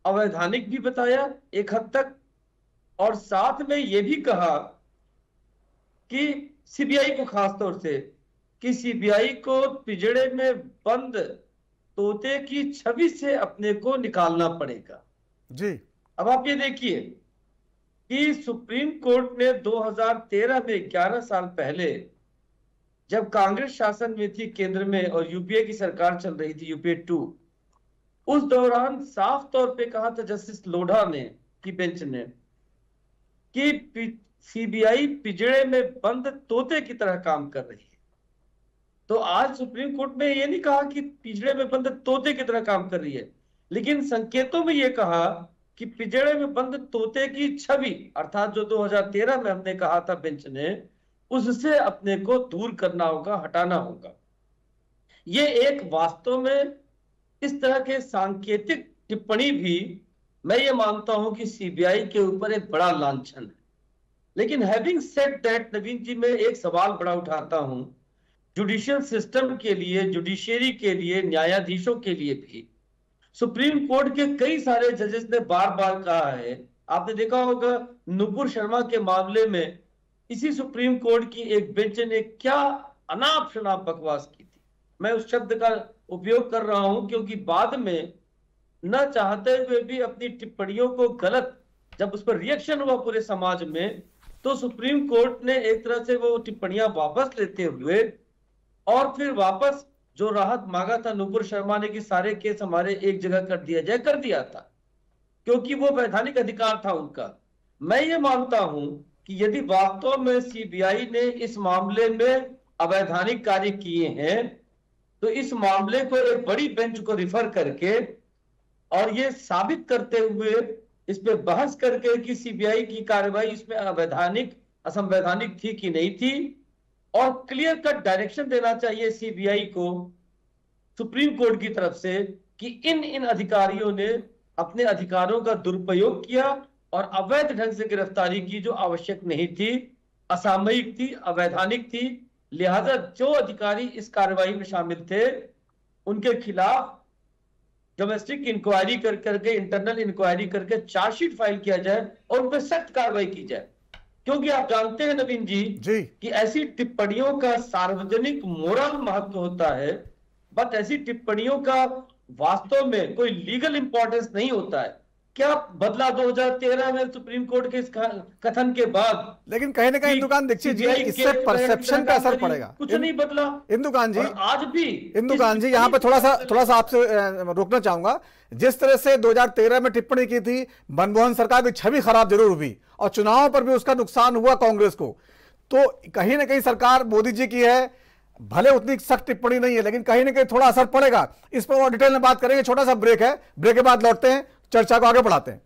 L: अवैधानिक भी बताया एक हद तक, और साथ में ये भी कहा कि सीबीआई को, खास तौर से कि सीबीआई को पिंजड़े में बंद तोते की छवि से अपने को निकालना पड़ेगा।
A: जी,
L: अब आप ये देखिए कि सुप्रीम कोर्ट ने 2013 में 11 साल पहले, जब कांग्रेस शासन में थी केंद्र में और यूपीए की सरकार चल रही थी, यूपीए 2, उस दौरान साफ तौर पे कहा था जस्टिस लोढ़ा ने की बेंच ने कि सीबीआई पिंजड़े में बंद तोते की तरह काम कर रही है। तो आज सुप्रीम कोर्ट ने यह नहीं कहा कि पिंजड़े में बंद तोते की तरह काम कर रही है, लेकिन संकेतों में ये कहा कि पिंजड़े में बंद तोते की छवि, अर्थात जो 2013 में हमने कहा था बेंच ने, उससे अपने को दूर करना होगा, हटाना होगा। ये एक वास्तव में इस तरह के सांकेतिक टिप्पणी भी मैं ये मानता हूं कि सीबीआई के ऊपर एक बड़ा लांछन है। लेकिन हैविंग सेड दैट, नवीन जी, मैं एक सवाल बड़ा उठाता हूं जुडिशियल सिस्टम के लिए, जुडिशियरी के लिए, न्यायाधीशों के लिए भी। सुप्रीम कोर्ट के कई सारे जजेस ने बार बार कहा है, आपने देखा होगा नुपुर शर्मा के मामले में इसी सुप्रीम कोर्ट की एक बेंच ने क्या अनाप शनाप बकवास की थी। मैं उस शब्द का उपयोग कर रहा हूं क्योंकि बाद में न चाहते हुए भी अपनी टिप्पणियों को गलत, जब उस पर रिएक्शन हुआ पूरे समाज में, तो सुप्रीम कोर्ट ने एक तरह से वो टिप्पणियां वापस लेते हुए और फिर वापस जो राहत मांगा था नुपुर शर्मा ने कि सारे केस हमारे एक जगह कर दिया जाए, कर दिया था, क्योंकि वो वैधानिक अधिकार था उनका। मैं ये मानता हूं कि यदि वास्तव में सीबीआई ने इस मामले में अवैधानिक कार्य किए हैं तो इस मामले को एक बड़ी बेंच को रिफर करके और ये साबित करते हुए, इस पे बहस करके कि सीबीआई की कार्रवाई इसमें अवैधानिक, असंवैधानिक थी कि नहीं थी, और क्लियर कट डायरेक्शन देना चाहिए सीबीआई को सुप्रीम कोर्ट की तरफ से कि इन अधिकारियों ने अपने अधिकारों का दुरुपयोग किया और अवैध ढंग से गिरफ्तारी की जो आवश्यक नहीं थी, असामयिक थी, अवैधानिक थी। लिहाजा जो अधिकारी इस कार्रवाई में शामिल थे उनके खिलाफ डोमेस्टिक इंक्वायरी करके, इंटरनल इंक्वायरी करके चार्जशीट फाइल किया जाए और उन पर सख्त कार्रवाई की जाए। क्योंकि आप जानते हैं नवीन जी कि ऐसी टिप्पणियों का सार्वजनिक मोरल महत्व होता है, बट ऐसी टिप्पणियों का वास्तव में कोई लीगल इंपॉर्टेंस नहीं होता है। क्या बदला 2013 में सुप्रीम कोर्ट के इस कथन के बाद?
A: लेकिन कहीं ना कहीं इंदुकान दीक्षित जी, इससे परसेप्शन का असर पड़ेगा।
L: कुछ नहीं बदला
A: इंदुकान जी,
L: आज भी
A: इंदुकान जी यहाँ पे थोड़ा सा आपसे रोकना चाहूंगा। जिस तरह से 2013 में टिप्पणी की थी, मनमोहन सरकार की छवि खराब जरूर हुई और चुनाव पर भी उसका नुकसान हुआ कांग्रेस को, तो कहीं ना कहीं सरकार मोदी जी की है, भले उतनी सख्त टिप्पणी नहीं है लेकिन कहीं ना कहीं थोड़ा असर पड़ेगा। इस पर और डिटेल में बात करेंगे। छोटा सा ब्रेक है, ब्रेक के बाद लौटते हैं, चर्चा को आगे बढ़ाते हैं।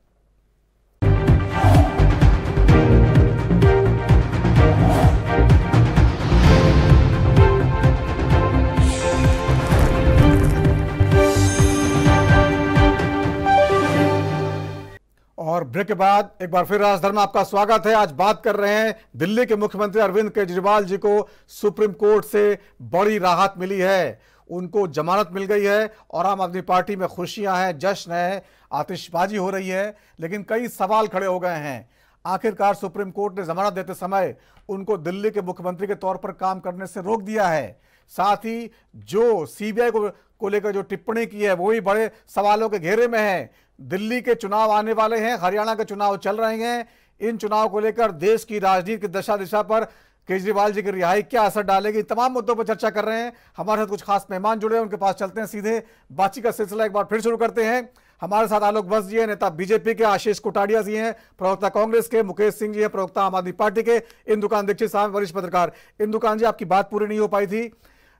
A: और ब्रेक के बाद एक बार फिर राजधर्म में आपका स्वागत है। आज बात कर रहे हैं दिल्ली के मुख्यमंत्री अरविंद केजरीवाल जी को सुप्रीम कोर्ट से बड़ी राहत मिली है, उनको जमानत मिल गई है और आम आदमी पार्टी में खुशियां हैं, जश्न है, आतिशबाजी हो रही है। लेकिन कई सवाल खड़े हो गए हैं। आखिरकार सुप्रीम कोर्ट ने जमानत देते समय उनको दिल्ली के मुख्यमंत्री के तौर पर काम करने से रोक दिया है। साथ ही जो सीबीआई को लेकर जो टिप्पणी की है वो भी बड़े सवालों के घेरे में है। दिल्ली के चुनाव आने वाले हैं, हरियाणा के चुनाव चल रहे हैं। इन चुनाव को लेकर देश की राजनीति की दशा दिशा पर केजरीवाल जी की रिहाई क्या असर डालेगी, तमाम मुद्दों पर चर्चा कर रहे हैं। हमारे साथ कुछ खास मेहमान जुड़े हैं, उनके पास चलते हैं, सीधे बातचीत का सिलसिला एक बार फिर शुरू करते हैं। हमारे साथ आलोक बस जी हैं, नेता बीजेपी के, आशीष कोटाडिया जी हैं, प्रवक्ता कांग्रेस के, मुकेश सिंह जी हैं, प्रवक्ता आम आदमी पार्टी के, इंदुकान दीक्षित साहब, वरिष्ठ पत्रकार। इंदुकान जी, आपकी बात पूरी नहीं हो पाई थी।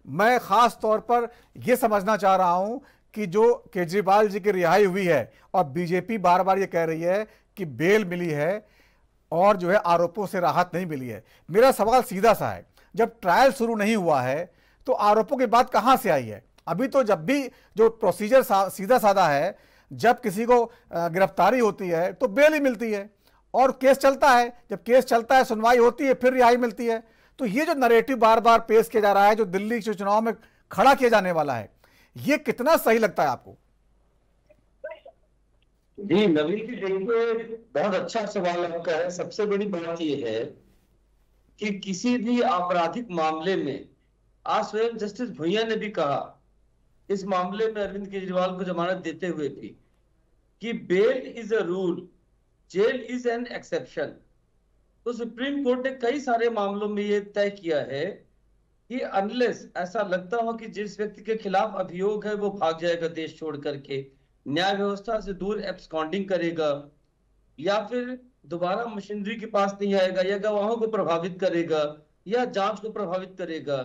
A: मैं खास तौर पर यह समझना चाह रहा हूं कि जो केजरीवाल जी की रिहाई हुई है और बीजेपी बार बार ये कह रही है कि बेल मिली है और जो है आरोपों से राहत नहीं मिली है। मेरा सवाल सीधा सा है, जब ट्रायल शुरू नहीं हुआ है तो आरोपों की बात कहां से आई है? अभी तो जब भी जो प्रोसीजर सीधा साधा है, जब किसी को गिरफ्तारी होती है तो बेल ही मिलती है और केस चलता है। जब केस चलता है, सुनवाई होती है, फिर रिहाई मिलती है। तो ये जो नैरेटिव बार बार पेश किया जा रहा है, जो दिल्ली के चुनाव में खड़ा किया जाने वाला है, ये कितना सही लगता है आपको?
L: जी नवीन जी, देखिए बहुत अच्छा सवाल आपका है। सबसे बड़ी बात यह है कि किसी भी आपराधिक मामले में, आज स्वयं जस्टिस भुइया ने भी कहा इस मामले में अरविंद केजरीवाल को जमानत देते हुए भी कि bail is a rule, jail is an exception. तो सुप्रीम कोर्ट ने कई सारे मामलों में यह तय किया है कि अनलेस ऐसा लगता हो कि जिस व्यक्ति के खिलाफ अभियोग है वो भाग जाएगा देश छोड़ करके, न्याय व्यवस्था से दूर एब्सकॉन्डिंग करेगा, या फिर दोबारा मशीनरी के पास नहीं आएगा, या गवाहों को प्रभावित करेगा, या जांच को प्रभावित करेगा,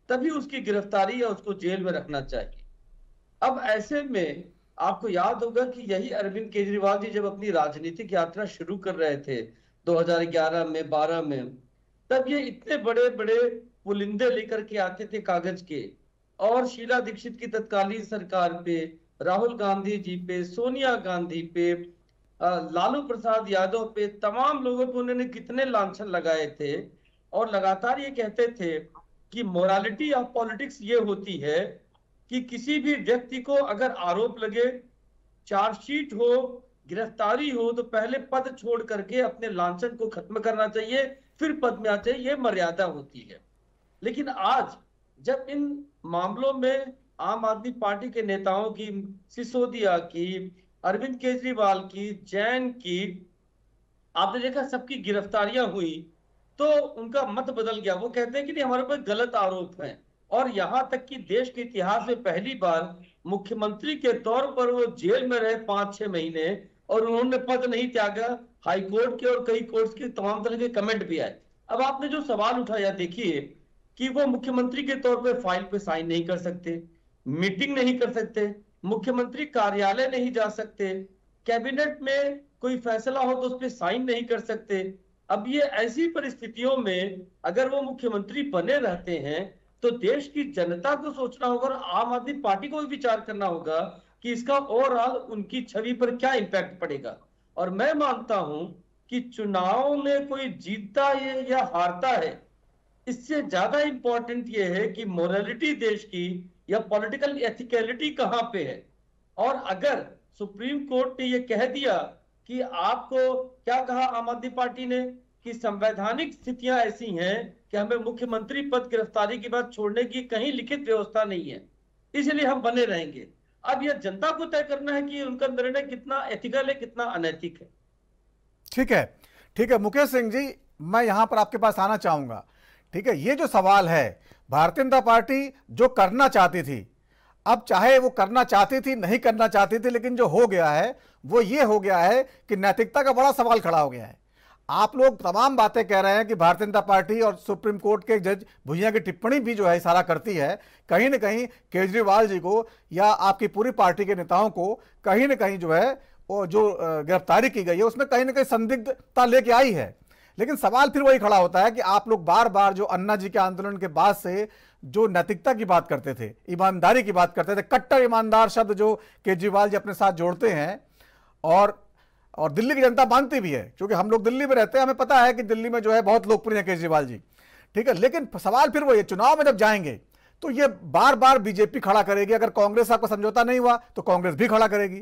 L: तभी उसकी गिरफ्तारी या उसको जेल में रखना चाहिए। अब ऐसे में आपको याद होगा कि यही अरविंद केजरीवाल जी जब अपनी राजनीतिक यात्रा शुरू कर रहे थे 2011 में 12 में, तब ये इतने बड़े बड़े पुलिंदे लेकर के आते थे कागज के, और शीला दीक्षित की तत्कालीन सरकार पे, राहुल गांधी जी पे, सोनिया गांधी पे, लालू प्रसाद यादव पे, तमाम लोगों पे उन्होंने कितने लांछन लगाए थे। और लगातार ये कहते थे कि मोरालिटी ऑफ पॉलिटिक्स ये होती है कि किसी भी व्यक्ति को अगर आरोप लगे, चार्जशीट हो, गिरफ्तारी हो, तो पहले पद छोड़ करके अपने लांछन को खत्म करना चाहिए, फिर पद में आना चाहिए, ये मर्यादा होती है। लेकिन आज जब इन मामलों में आम आदमी पार्टी के नेताओं की, सिसोदिया की, अरविंद केजरीवाल की, जैन की, आपने देखा सबकी गिरफ्तारियां हुई, तो उनका मत बदल गया। वो कहते हैं कि नहीं, हमारे पर गलत आरोप हैं। और यहां तक कि देश के इतिहास में पहली बार मुख्यमंत्री के तौर पर वो जेल में रहे 5-6 महीने और उन्होंने पद नहीं त्यागा। हाईकोर्ट के और कई कोर्ट्स के तमाम तरह के कमेंट भी आए। अब आपने जो सवाल उठाया, देखिए कि वो मुख्यमंत्री के तौर पर फाइल पे साइन नहीं कर सकते, मीटिंग नहीं कर सकते, मुख्यमंत्री कार्यालय नहीं जा सकते, कैबिनेट में कोई फैसला हो तो उस पर साइन नहीं कर सकते। अब ये ऐसी परिस्थितियों में अगर वो मुख्यमंत्री बने रहते हैं तो देश की जनता को सोचना होगा और आम आदमी पार्टी को भी विचार करना होगा कि इसका ओवरऑल उनकी छवि पर क्या इंपैक्ट पड़ेगा। और मैं मानता हूं कि चुनाव में कोई जीतता है या हारता है, इससे ज्यादा इंपॉर्टेंट ये है कि मोरालिटी देश की या पॉलिटिकल एथिकलिटी कहां पे है। और अगर सुप्रीम कोर्ट ने ये कह दिया कि आपको, क्या कहा आम आदमी पार्टी ने, कि संवैधानिक स्थितियां ऐसी हैं कि हमें मुख्यमंत्री पद गिरफ्तारी के बाद छोड़ने की कहीं लिखित व्यवस्था नहीं है, इसलिए हम बने रहेंगे। अब यह जनता को तय करना है कि उनका निर्णय कितना एथिकल है, कितना अनैतिक है।
A: ठीक है मुकेश सिंह जी, मैं यहां पर आपके पास आना चाहूंगा। ठीक है, ये जो सवाल है, भारतीय जनता पार्टी जो करना चाहती थी, अब चाहे वो करना चाहती थी नहीं करना चाहती थी, लेकिन जो हो गया है वो ये हो गया है कि नैतिकता का बड़ा सवाल खड़ा हो गया है। आप लोग तमाम बातें कह रहे हैं कि भारतीय जनता पार्टी और सुप्रीम कोर्ट के जज भुइयां की टिप्पणी भी जो है इशारा करती है कहीं ना कहीं केजरीवाल जी को या आपकी पूरी पार्टी के नेताओं को कहीं ना कहीं जो है वो जो गिरफ्तारी की गई है उसमें कहीं ना कहीं संदिग्धता लेके आई है। लेकिन सवाल फिर वही खड़ा होता है कि आप लोग बार बार जो अन्ना जी के आंदोलन के बाद से जो नैतिकता की बात करते थे, ईमानदारी की बात करते थे, कट्टर ईमानदार शब्द जो केजरीवाल जी अपने साथ जोड़ते हैं, और दिल्ली की जनता मानती भी है, क्योंकि हम लोग दिल्ली में रहते हैं, हमें पता है कि दिल्ली में जो है बहुत लोकप्रिय है केजरीवाल जी। ठीक है, लेकिन सवाल फिर वही, चुनाव में जब जाएंगे तो ये बार बार बीजेपी खड़ा करेगी। अगर कांग्रेस आपको समझौता नहीं हुआ तो कांग्रेस भी खड़ा करेगी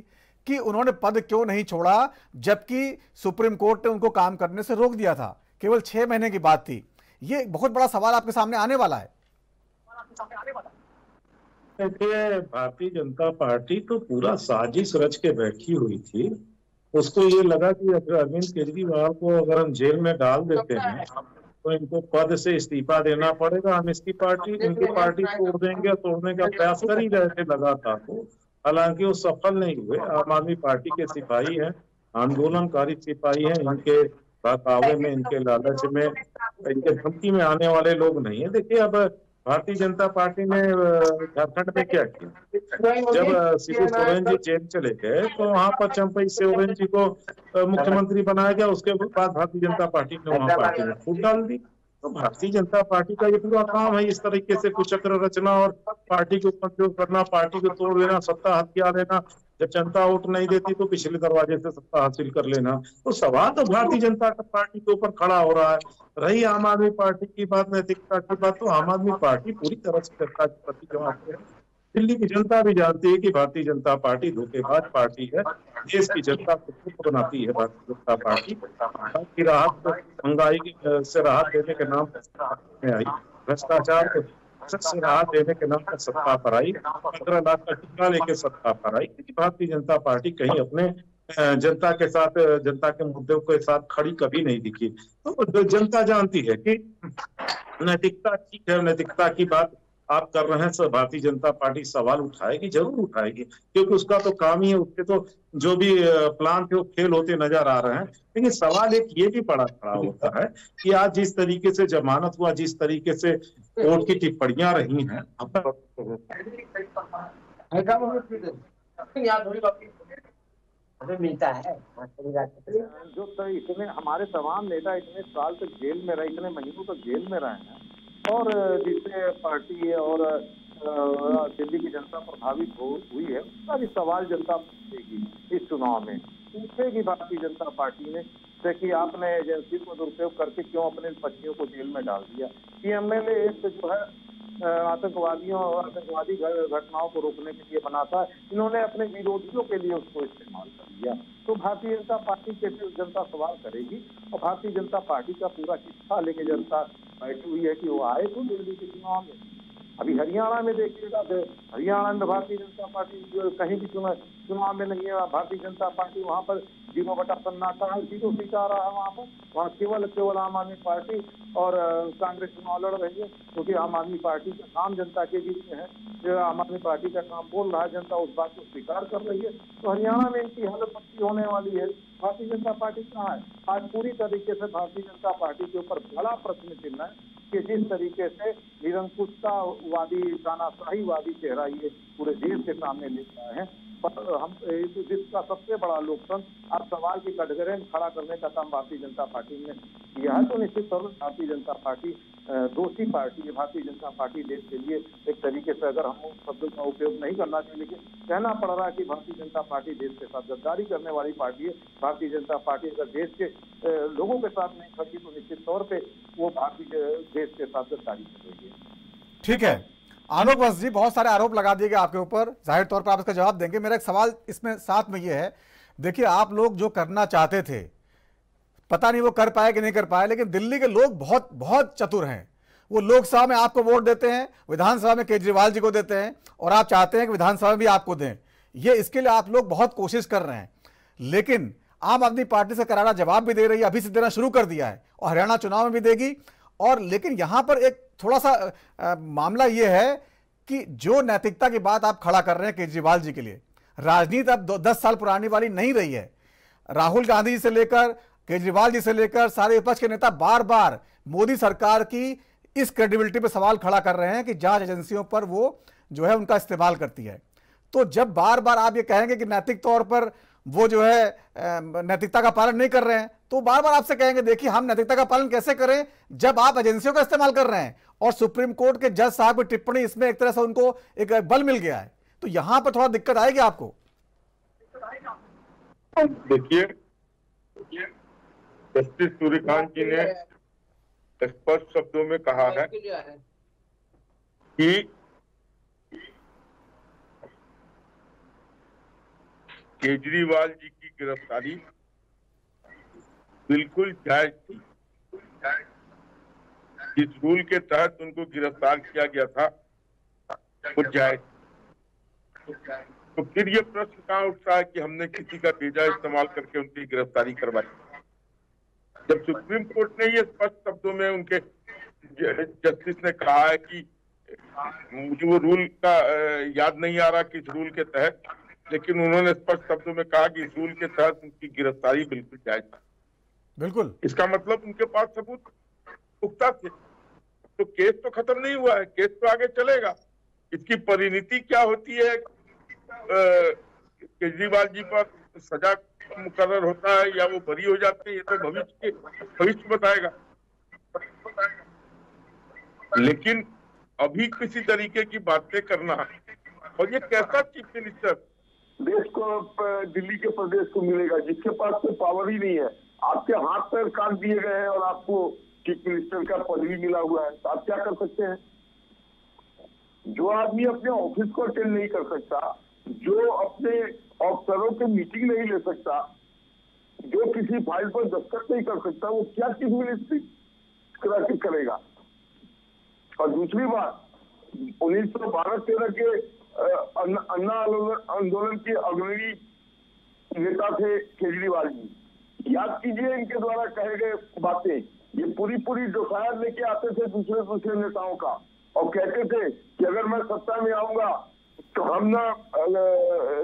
A: कि उन्होंने पद क्यों नहीं छोड़ा, जबकि सुप्रीम कोर्ट ने उनको काम करने से रोक दिया था। केवल 6 महीने की बात थी। ये बहुत बड़ा सवाल आपके सामने आने वाला है।
I: देखिए, भारतीय जनता पार्टी तो पूरा साजिश रच के बैठी हुई थी। उसको ये लगा कि अरविंद केजरीवाल को अगर हम जेल में डाल देते हैं तो इनको पद से इस्तीफा देना पड़ेगा, हम इनकी पार्टी तोड़ देंगे। तोड़ने का प्रयास कर ही रहे थे लगातार। हालांकि वो सफल नहीं हुए। आम आदमी पार्टी के सिपाही हैं, आंदोलनकारी सिपाही हैं, इनके बहकावे में, इनके लालच में, इनके धमकी में आने वाले लोग नहीं है। देखिए, अब भारतीय जनता पार्टी ने झारखंड में क्या किया, जब शिबू सोरेन जी जेल चले गए तो वहां पर चंपई सोरेन जी को मुख्यमंत्री बनाया गया। उसके बाद भारतीय जनता पार्टी ने वहां पार्टी में फूट डाल दी। तो भारतीय जनता पार्टी का ये पूरा काम है इस तरीके से कुचक्र रचना और पार्टी को उपयोग करना, पार्टी को तोड़ देना, सत्ता हथियार लेना। जब जनता वोट नहीं देती तो पिछले दरवाजे से सत्ता हासिल कर लेना। तो सवाल तो भारतीय जनता पार्टी के ऊपर खड़ा हो रहा है। रही आम आदमी पार्टी की बात, नैतिकता की बात, तो आम आदमी पार्टी पूरी तरह से जनता के प्रति जवाब है। दिल्ली की जनता भी जानती है कि भारतीय जनता पार्टी धोखेबाज पार्टी है। देश की जनता को खुद बनाती है भारतीय जनता पार्टी। की राहत, महंगाई से राहत देने के नाम पर आई, भ्रष्टाचार को से राहत देने के नाम पर सत्ता पर आई, 15 लाख का टीका लेके सत्ता पर आई। भारतीय जनता पार्टी कहीं अपने जनता के साथ, जनता के मुद्दों के साथ खड़ी कभी नहीं दिखी। तो जनता जानती है कि नैतिकता ठीक है, नैतिकता की बात आप कर रहे हैं, सब भारतीय जनता पार्टी सवाल उठाएगी, जरूर उठाएगी, क्योंकि उसका तो काम ही है। उसके तो जो भी प्लान थे वो फेल होते नजर आ रहे हैं। लेकिन सवाल एक ये भी बड़ा खड़ा होता है कि आज जिस तरीके से जमानत हुआ, जिस तरीके से कोर्ट की टिप्पणियां रही हैं,
B: मिलता है
M: जो तो इतने हमारे तमाम नेता इतने साल तक जेल में रहे, इतने महीनों तक जेल में रहे हैं, और जिससे पार्टी और दिल्ली की जनता प्रभावित हुई है, उसका भी सवाल जनता पूछेगी इस चुनाव में, पूछेगी भारतीय जनता पार्टी ने कि आपने एजेंसी को दुरुपयोग करके क्यों अपने पत्नियों को जेल में डाल दिया। PMLA एक जो है आतंकवादियों और आतंकवादी घटनाओं को रोकने के लिए बना था, इन्होंने अपने विरोधियों के लिए उसको इस्तेमाल कर दिया। तो भारतीय जनता पार्टी के जनता सवाल करेगी, और भारतीय जनता पार्टी का पूरा हिस्सा लेके जनता बैठी हुई है कि वो आए तो दिल्ली के चुनाव में। अभी हरियाणा में देखिएगा, हरियाणा में भारतीय जनता पार्टी कहीं भी चुनाव में नहीं है। भारतीय जनता पार्टी वहाँ पर 0 सन्नाटा है, 0 सीट आ रहा है वहाँ केवल आम आदमी पार्टी और कांग्रेस चुनाव लड़ रही है, क्योंकि आम आदमी पार्टी का काम जनता के बीच में है। जो आम आदमी पार्टी का काम बोल रहा है, जनता उस बात को स्वीकार कर रही है। तो हरियाणा में इनकी हालत पक्की होने वाली है। भारतीय जनता पार्टी कहाँ है? आज पूरी तरीके से भारतीय जनता पार्टी के ऊपर बड़ा प्रश्न चिन्ह है कि जिस तरीके से निरंकुशतावादी, तानाशाहीवादी चेहरा ये पूरे देश के सामने लेकर आए हैं, हम जिसका सबसे बड़ा लोकतंत्र आप सवाल की कटघरे में खड़ा करने का काम भारतीय जनता पार्टी ने किया है, तो निश्चित तौर पर भारतीय जनता पार्टी दोषी पार्टी है। भारतीय जनता पार्टी देश के लिए एक तरीके से, अगर हम शब्दों का उपयोग नहीं करना चाहिए, लेकिन कहना पड़ रहा है कि भारतीय जनता पार्टी देश के साथ गद्दारी करने वाली पार्टी है। भारतीय जनता पार्टी अगर देश के लोगों के साथ नहीं खड़ी तो निश्चित तौर पर वो भारतीय देश के साथ गद्दारी कर रही है।
A: ठीक है आलोक बस जी, बहुत सारे आरोप लगा दिए गए आपके ऊपर, जाहिर तौर पर आप इसका जवाब देंगे। मेरा एक सवाल इसमें साथ में ये है, देखिए आप लोग जो करना चाहते थे, पता नहीं वो कर पाए कि नहीं कर पाए, लेकिन दिल्ली के लोग बहुत बहुत चतुर हैं। वो लोकसभा में आपको वोट देते हैं, विधानसभा में केजरीवाल जी को देते हैं, और आप चाहते हैं कि विधानसभा में भी आपको दें। ये इसके लिए आप लोग बहुत कोशिश कर रहे हैं, लेकिन आम आदमी पार्टी से करारा जवाब भी दे रही है, अभी से देना शुरू कर दिया है, और हरियाणा चुनाव में भी देगी। और लेकिन यहां पर एक थोड़ा सा मामला यह है कि जो नैतिकता की बात आप खड़ा कर रहे हैं केजरीवाल जी के लिए, राजनीति अब 10 साल पुरानी वाली नहीं रही है। राहुल गांधी जी से लेकर केजरीवाल जी से लेकर सारे विपक्ष के नेता बार बार मोदी सरकार की इस क्रेडिबिलिटी पर सवाल खड़ा कर रहे हैं कि जांच एजेंसियों पर वो जो है उनका इस्तेमाल करती है। तो जब बार बार आप ये कहेंगे कि नैतिक तौर पर वो जो है नैतिकता का पालन नहीं कर रहे हैं, तो बार बार आपसे कहेंगे देखिए हम नैतिकता का पालन कैसे करें जब आप एजेंसियों का इस्तेमाल कर रहे हैं। और सुप्रीम कोर्ट के जज साहब की टिप्पणी, इसमें एक तरह से उनको एक बल मिल गया है, तो यहां पर थोड़ा दिक्कत आएगी आपको।
J: देखिए, जस्टिस सूर्यकांत जी ने स्पष्ट शब्दों में कहा है कि केजरीवाल जी की गिरफ्तारी बिल्कुल जायज थी। जिस रूल के तहत उनको गिरफ्तार किया गया था वो जायज। तो फिर ये प्रश्न कहाँ उठता है कि हमने किसी का भेजा इस्तेमाल करके उनकी गिरफ्तारी करवाई। जब सुप्रीम कोर्ट ने ये स्पष्ट शब्दों में उनके जस्टिस ने कहा है कि मुझे वो रूल का याद नहीं आ रहा किस रूल के तहत, लेकिन उन्होंने स्पष्ट शब्दों में कहा कि इस रूल के तहत उनकी गिरफ्तारी बिल्कुल जायज था।
A: बिल्कुल, इसका
J: मतलब उनके पास सबूत पुख्ता थे। तो केस तो खत्म नहीं हुआ है, केस तो आगे चलेगा। इसकी परिणति क्या होती है, केजरीवाल जी पर सजा मुकर्रर होता है या वो बरी हो जाते हैं, ये तो भविष्य बताएगा। लेकिन अभी किसी तरीके की बातें करना, और ये कैसा चीफ मिनिस्टर
N: देश को, दिल्ली के प्रदेश को मिलेगा जिसके पास कोई पावर ही नहीं है। आपके हाथ पैर काट दिए गए हैं और आपको चीफ मिनिस्टर का पद भी मिला हुआ है, तो आप क्या कर सकते हैं? जो आदमी अपने ऑफिस को अटेंड नहीं कर सकता, जो अपने अफसरों की मीटिंग नहीं ले सकता, जो किसी फाइल पर दस्तखत नहीं कर सकता, वो क्या चीफ मिनिस्ट्री करेगा? और दूसरी बात, 1912-13 के अन्ना आंदोलन के अग्रणी नेता थे केजरीवाल जी। याद कीजिए इनके द्वारा कहे गए बातें, ये पूरी डोफायर लेके आते थे दूसरे नेताओं का, और कहते थे कि अगर मैं सत्ता में आऊंगा तो हम ना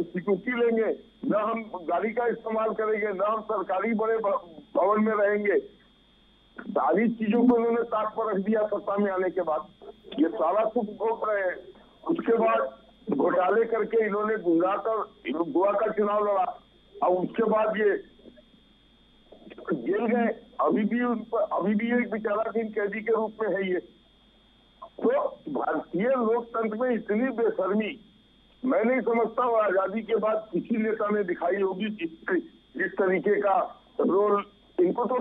N: सिक्योरिटी लेंगे, ना हम गाड़ी का इस्तेमाल करेंगे, ना हम सरकारी बड़े भवन में रहेंगे। सारी चीजों को उन्होंने ताक पर रख दिया सत्ता में आने के बाद। ये सारा सुख भोग रहे हैं। उसके बाद घोटाले करके इन्होंने गुआ का चुनाव लड़ा और उसके बाद ये जेल गए। अभी भी एक विचाराधीन कैदी के रूप में है ये। तो भारतीय लोकतंत्र में इतनी बेशर्मी मैं नहीं समझता हूँ आजादी के बाद किसी नेता ने दिखाई होगी। जिस तरीके का रोल, इनको तो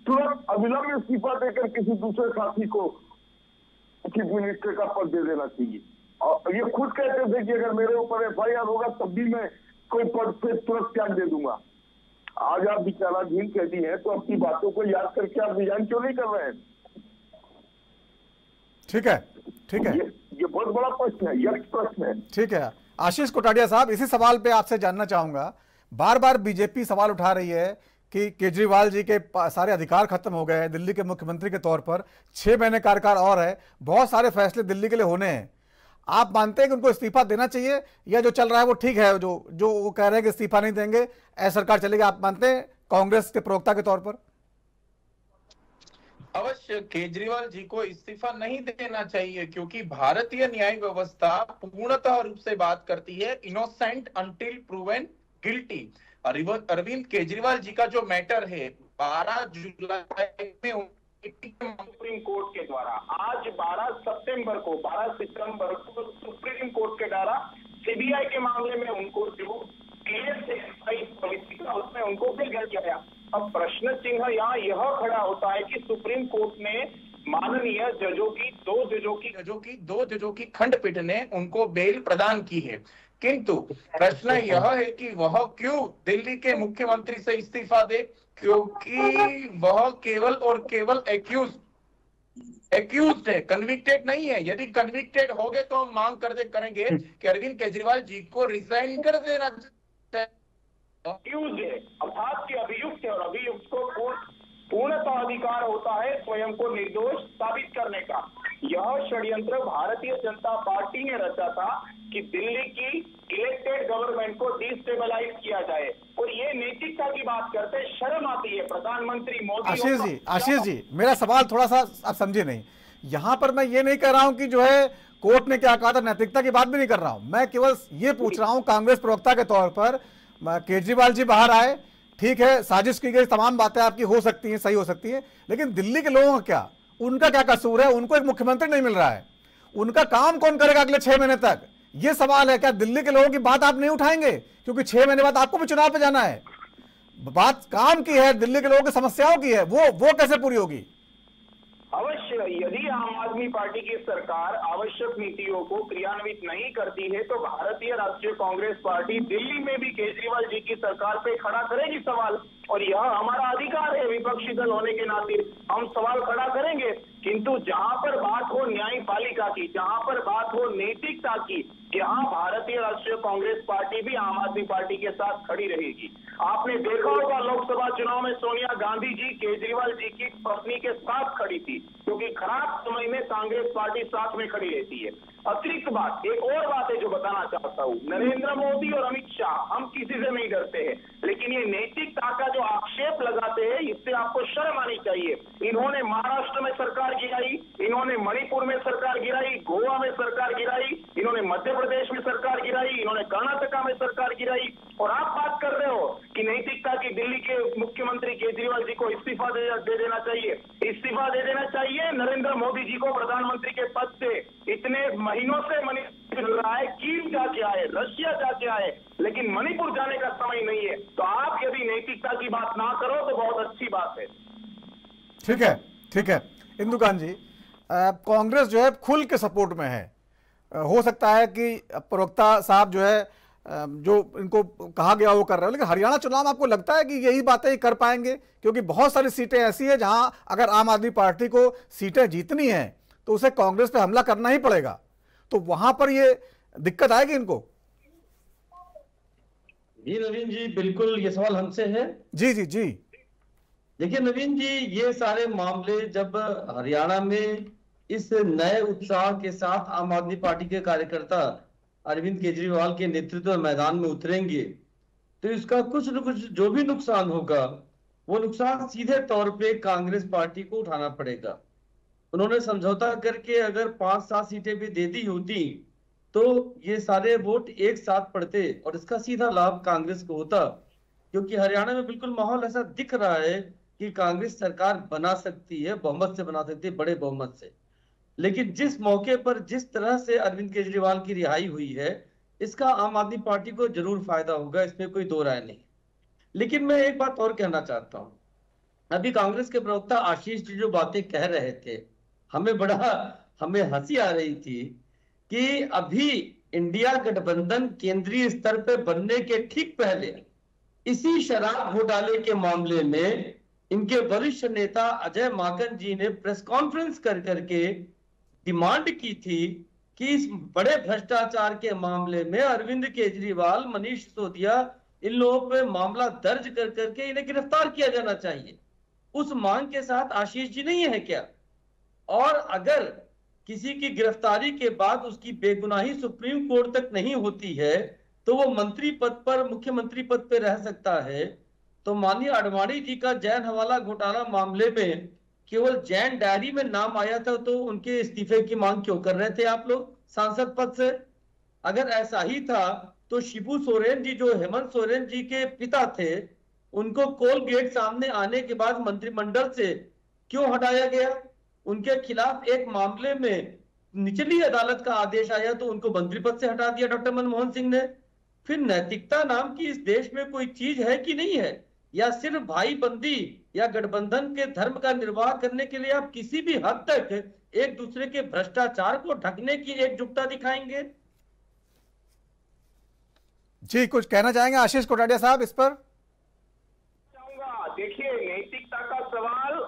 N: तुरंत अविलंब इस्तीफा देकर किसी दूसरे साथी को चीफ मिनिस्टर का पद दे देना चाहिए। और ये खुद कहते थे कि अगर मेरे ऊपर FIR होगा तब भी मैं कोई पद से तुरंत त्याग दे दूंगा। आज आप विचाराधीन कैदी हैं तो अपनी बातों को याद करके आप रिजाइन क्यों नहीं कर रहे हैं?
A: ठीक है, ठीक है,
N: ये बहुत बड़ा प्रश्न है, यह प्रश्न है।
A: ठीक है आशीष कोटाडिया साहब, इसी सवाल पे आपसे जानना चाहूंगा। बार बार बीजेपी सवाल उठा रही है कि केजरीवाल जी के सारे अधिकार खत्म हो गए हैं दिल्ली के मुख्यमंत्री के तौर पर, 6 महीने कार्यकाल और है, बहुत सारे फैसले दिल्ली के लिए होने हैं। आप मानते हैं कि उनको इस्तीफा देना चाहिए या जो चल रहा है वो ठीक है, जो वो कह रहे हैं कि इस्तीफा नहीं देंगे ऐसी सरकार चलेगी, आप मानते हैं कांग्रेस के प्रवक्ता के तौर पर?
O: अवश्य केजरीवाल जी को इस्तीफा नहीं देना चाहिए, क्योंकि भारतीय न्याय व्यवस्था पूर्णतः रूप से बात करती है innocent until proven guilty. Arvind Kejriwal ji का जो मैटर है 12 जुलाई में
K: सुप्रीम कोर्ट के द्वारा, आज 12 सितंबर को सुप्रीम कोर्ट के द्वारा CBI के मामले में उनको जो केस पॉलिसी था उसमें उनको फिर किया गया। अब प्रश्न चिन्ह यहाँ यह खड़ा होता है कि सुप्रीम कोर्ट ने माननीय
O: दो जजों की खंडपीठ ने उनको बेल प्रदान की है, किंतु प्रश्न यह है कि वह क्यों दिल्ली के मुख्यमंत्री से इस्तीफा दे, क्योंकि वह केवल और केवल एक्यूज्ड है, कन्विक्टेड नहीं है। यदि कन्विक्टेड हो गए तो हम मांग करेंगे कि अरविंद केजरीवाल जी को रिजाइन कर देना चाहिए।
K: एक्यूज्ड है अर्थात कि अभियुक्त है, और अभियुक्त को पूर्णतः अधिकार होता है स्वयं को निर्दोष साबित करने का। यह षड्यंत्र भारतीय जनता पार्टी ने रचा था कि दिल्ली की इलेक्टेड गवर्नमेंट को डिस्टेबलाइज किया जाए, और ये नैतिकता की बात करते शर्म आती है प्रधानमंत्री मोदी।
A: आशीष जी मेरा सवाल थोड़ा सा आप समझे नहीं, यहाँ पर मैं ये नहीं कह रहा हूँ कि जो है कोर्ट ने क्या कहा था, नैतिकता की बात भी नहीं कर रहा हूँ, मैं केवल ये पूछ रहा हूँ कांग्रेस प्रवक्ता के तौर पर, केजरीवाल जी बाहर आए, ठीक है, साजिश की गई, तमाम बातें आपकी हो सकती हैं, सही हो सकती हैं, लेकिन दिल्ली के लोगों का क्या, उनका क्या कसूर है? उनको एक मुख्यमंत्री नहीं मिल रहा है, उनका काम कौन करेगा अगले 6 महीने तक? ये सवाल है। क्या दिल्ली के लोगों की बात आप नहीं उठाएंगे? क्योंकि 6 महीने बाद आपको भी चुनाव पे जाना है। बात काम की है, दिल्ली के लोगों की समस्याओं की है, वो कैसे पूरी होगी?
K: अवश्य, यदि आम आदमी पार्टी की सरकार आवश्यक नीतियों को क्रियान्वित नहीं करती है तो भारतीय राष्ट्रीय कांग्रेस पार्टी दिल्ली में भी केजरीवाल जी की सरकार पे खड़ा करेगी सवाल, और यह हमारा अधिकार है विपक्षी दल होने के नाते हम सवाल खड़ा करेंगे। किंतु जहां पर बात हो न्यायपालिका की, जहां पर बात हो नैतिकता की, यहाँ भारतीय राष्ट्रीय कांग्रेस पार्टी भी आम आदमी पार्टी के साथ खड़ी रहेगी। आपने देखा होगा लोकसभा चुनाव में सोनिया गांधी जी केजरीवाल जी की पत्नी के साथ खड़ी थी, क्योंकि खराब समय में कांग्रेस पार्टी साथ में खड़ी रहती है। अतिरिक्त बात, एक और बात है जो बताना चाहता हूँ, नरेंद्र मोदी और अमित शाह हम किसी से नहीं डरते हैं, लेकिन ये नैतिकता का जो आक्षेप लगाते हैं इससे आपको शर्म आनी चाहिए। इन्होंने महाराष्ट्र में सरकार गिराई, इन्होंने मणिपुर में सरकार गिराई, गोवा में सरकार गिराई, इन्होंने मध्य प्रदेश में सरकार गिराई, इन्होंने कर्नाटका में सरकार गिराई, और आप बात कर रहे हो कि नैतिकता की दिल्ली के मुख्यमंत्री केजरीवाल जी को इस्तीफा दे देना चाहिए। इस्तीफा दे देना चाहिए नरेंद्र मोदी जी को प्रधानमंत्री के पद से। इतने महीनों से मणिपुर रहा है, कीव जाके आए, रशिया जाके आए, लेकिन मणिपुर जाने का समय नहीं है। तो आप यदि नैतिकता की बात ना करो तो बहुत अच्छी बात है।
A: ठीक है, ठीक है इंदुकांत जी, कांग्रेस जो है खुल के सपोर्ट में है, हो सकता है कि प्रवक्ता साहब जो है जो इनको कहा गया वो कर रहे हो, लेकिन हरियाणा चुनाव में आपको लगता है कि यही बातें कर पाएंगे? क्योंकि बहुत सारी सीटें ऐसी हैं जहां अगर आम आदमी पार्टी को सीटें जीतनी है तो उसे कांग्रेस पे हमला करना ही पड़ेगा, तो वहां पर ये दिक्कत आएगी इनको?
L: जी नवीन जी, बिल्कुल ये सवाल हमसे है।
A: जी जी जी,
L: देखिए नवीन जी, ये सारे मामले जब हरियाणा में इस नए उत्साह के साथ आम आदमी पार्टी के कार्यकर्ता अरविंद केजरीवाल के नेतृत्व में मैदान में उतरेंगे तो इसका कुछ न कुछ जो भी नुकसान होगा वो नुकसान सीधे तौर पे कांग्रेस पार्टी को उठाना पड़ेगा। उन्होंने समझौता करके अगर 5-7 सीटें भी दे दी होती तो ये सारे वोट एक साथ पड़ते और इसका सीधा लाभ कांग्रेस को होता, क्योंकि हरियाणा में बिल्कुल माहौल ऐसा दिख रहा है कि कांग्रेस सरकार बना सकती है, बहुमत से बना सकती है, बड़े बहुमत से। लेकिन जिस मौके पर जिस तरह से अरविंद केजरीवाल की रिहाई हुई है, इसका आम आदमी पार्टी को जरूर फायदा होगा, इसमें कोई दो राय नहीं। लेकिन मैं एक बात और कहना चाहता हूं, अभी कांग्रेस के प्रवक्ता आशीष जी जो बातें कह रहे थे, हमें हंसी आ रही थी कि अभी इंडिया गठबंधन केंद्रीय स्तर पर बनने के ठीक पहले इसी शराब घोटाले के मामले में इनके वरिष्ठ नेता अजय माकन जी ने प्रेस कॉन्फ्रेंस कर करके डिमांड की थी कि इस बड़े भ्रष्टाचार के मामले में अरविंद केजरीवाल, मनीष सिसोदिया, इन लोगों पे मामला दर्ज कर करके इन्हें गिरफ्तार किया जाना चाहिए। उस मांग के साथ आशीष जी नहीं है क्या? और अगर किसी की गिरफ्तारी के बाद उसकी बेगुनाही सुप्रीम कोर्ट तक नहीं होती है तो वो मंत्री पद पर, मुख्यमंत्री पद पर रह सकता है, तो माननीय आडवाणी जी का जैन हवाला घोटाला मामले में केवल जैन डायरी में नाम आया था तो उनके इस्तीफे की मांग क्यों कर रहे थे आप लोग सांसद पद से? अगर ऐसा ही था तो शिबू सोरेन जी जो हेमंत सोरेन जी के पिता थे, उनको कोलगेट सामने आने के बाद मंत्रिमंडल से क्यों हटाया गया? उनके खिलाफ एक मामले में निचली अदालत का आदेश आया तो उनको मंत्री पद से हटा दिया डॉक्टर मनमोहन सिंह ने। फिर नैतिकता नाम की इस देश में कोई चीज है कि नहीं है? या सिर्फ भाई बंदी या गठबंधन के धर्म का निर्वाह करने के लिए आप किसी भी हद तक एक दूसरे के भ्रष्टाचार को ढकने की एकजुटता दिखाएंगे?
A: जी, कुछ कहना चाहेंगे आशीष कोटाडिया साहब इस पर?
O: देखिए, नैतिकता का सवाल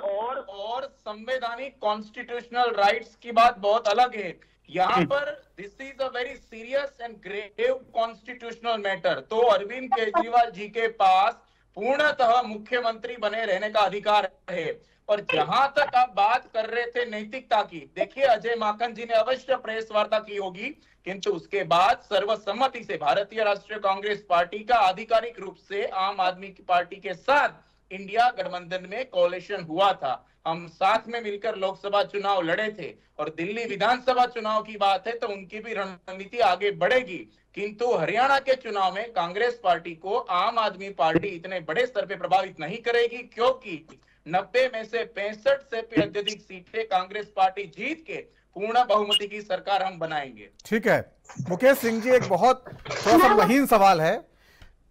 O: और संवैधानिक कॉन्स्टिट्यूशनल राइट्स की बात बहुत अलग है। यहाँ पर this is a very serious and grave constitutional matter. तो अरविंद केजरीवाल जी के पास पूर्णतः मुख्यमंत्री बने रहने का अधिकार है। और जहां तक आप बात कर रहे थे नैतिकता की, देखिए अजय माकन जी ने अवश्य प्रेस वार्ता की होगी, किंतु उसके बाद सर्वसम्मति से भारतीय राष्ट्रीय कांग्रेस पार्टी का आधिकारिक रूप से आम आदमी पार्टी के साथ इंडिया गठबंधन में कोalition हुआ था। हम साथ में मिलकर लोकसभा चुनाव लड़े थे और दिल्ली विधानसभा चुनाव की बात है तो उनकी भी रणनीति आगे बढ़ेगी। किंतु हरियाणा के चुनाव में कांग्रेस पार्टी को आम आदमी पार्टी इतने बड़े स्तर पे प्रभावित नहीं करेगी, क्योंकि 90 में से 65 से भी अत्यधिक सीटें कांग्रेस पार्टी जीत के पूर्ण बहुमति की सरकार हम बनाएंगे।
A: ठीक है मुकेश सिंह जी, एक बहुत थोड़ा सा महीन सवाल है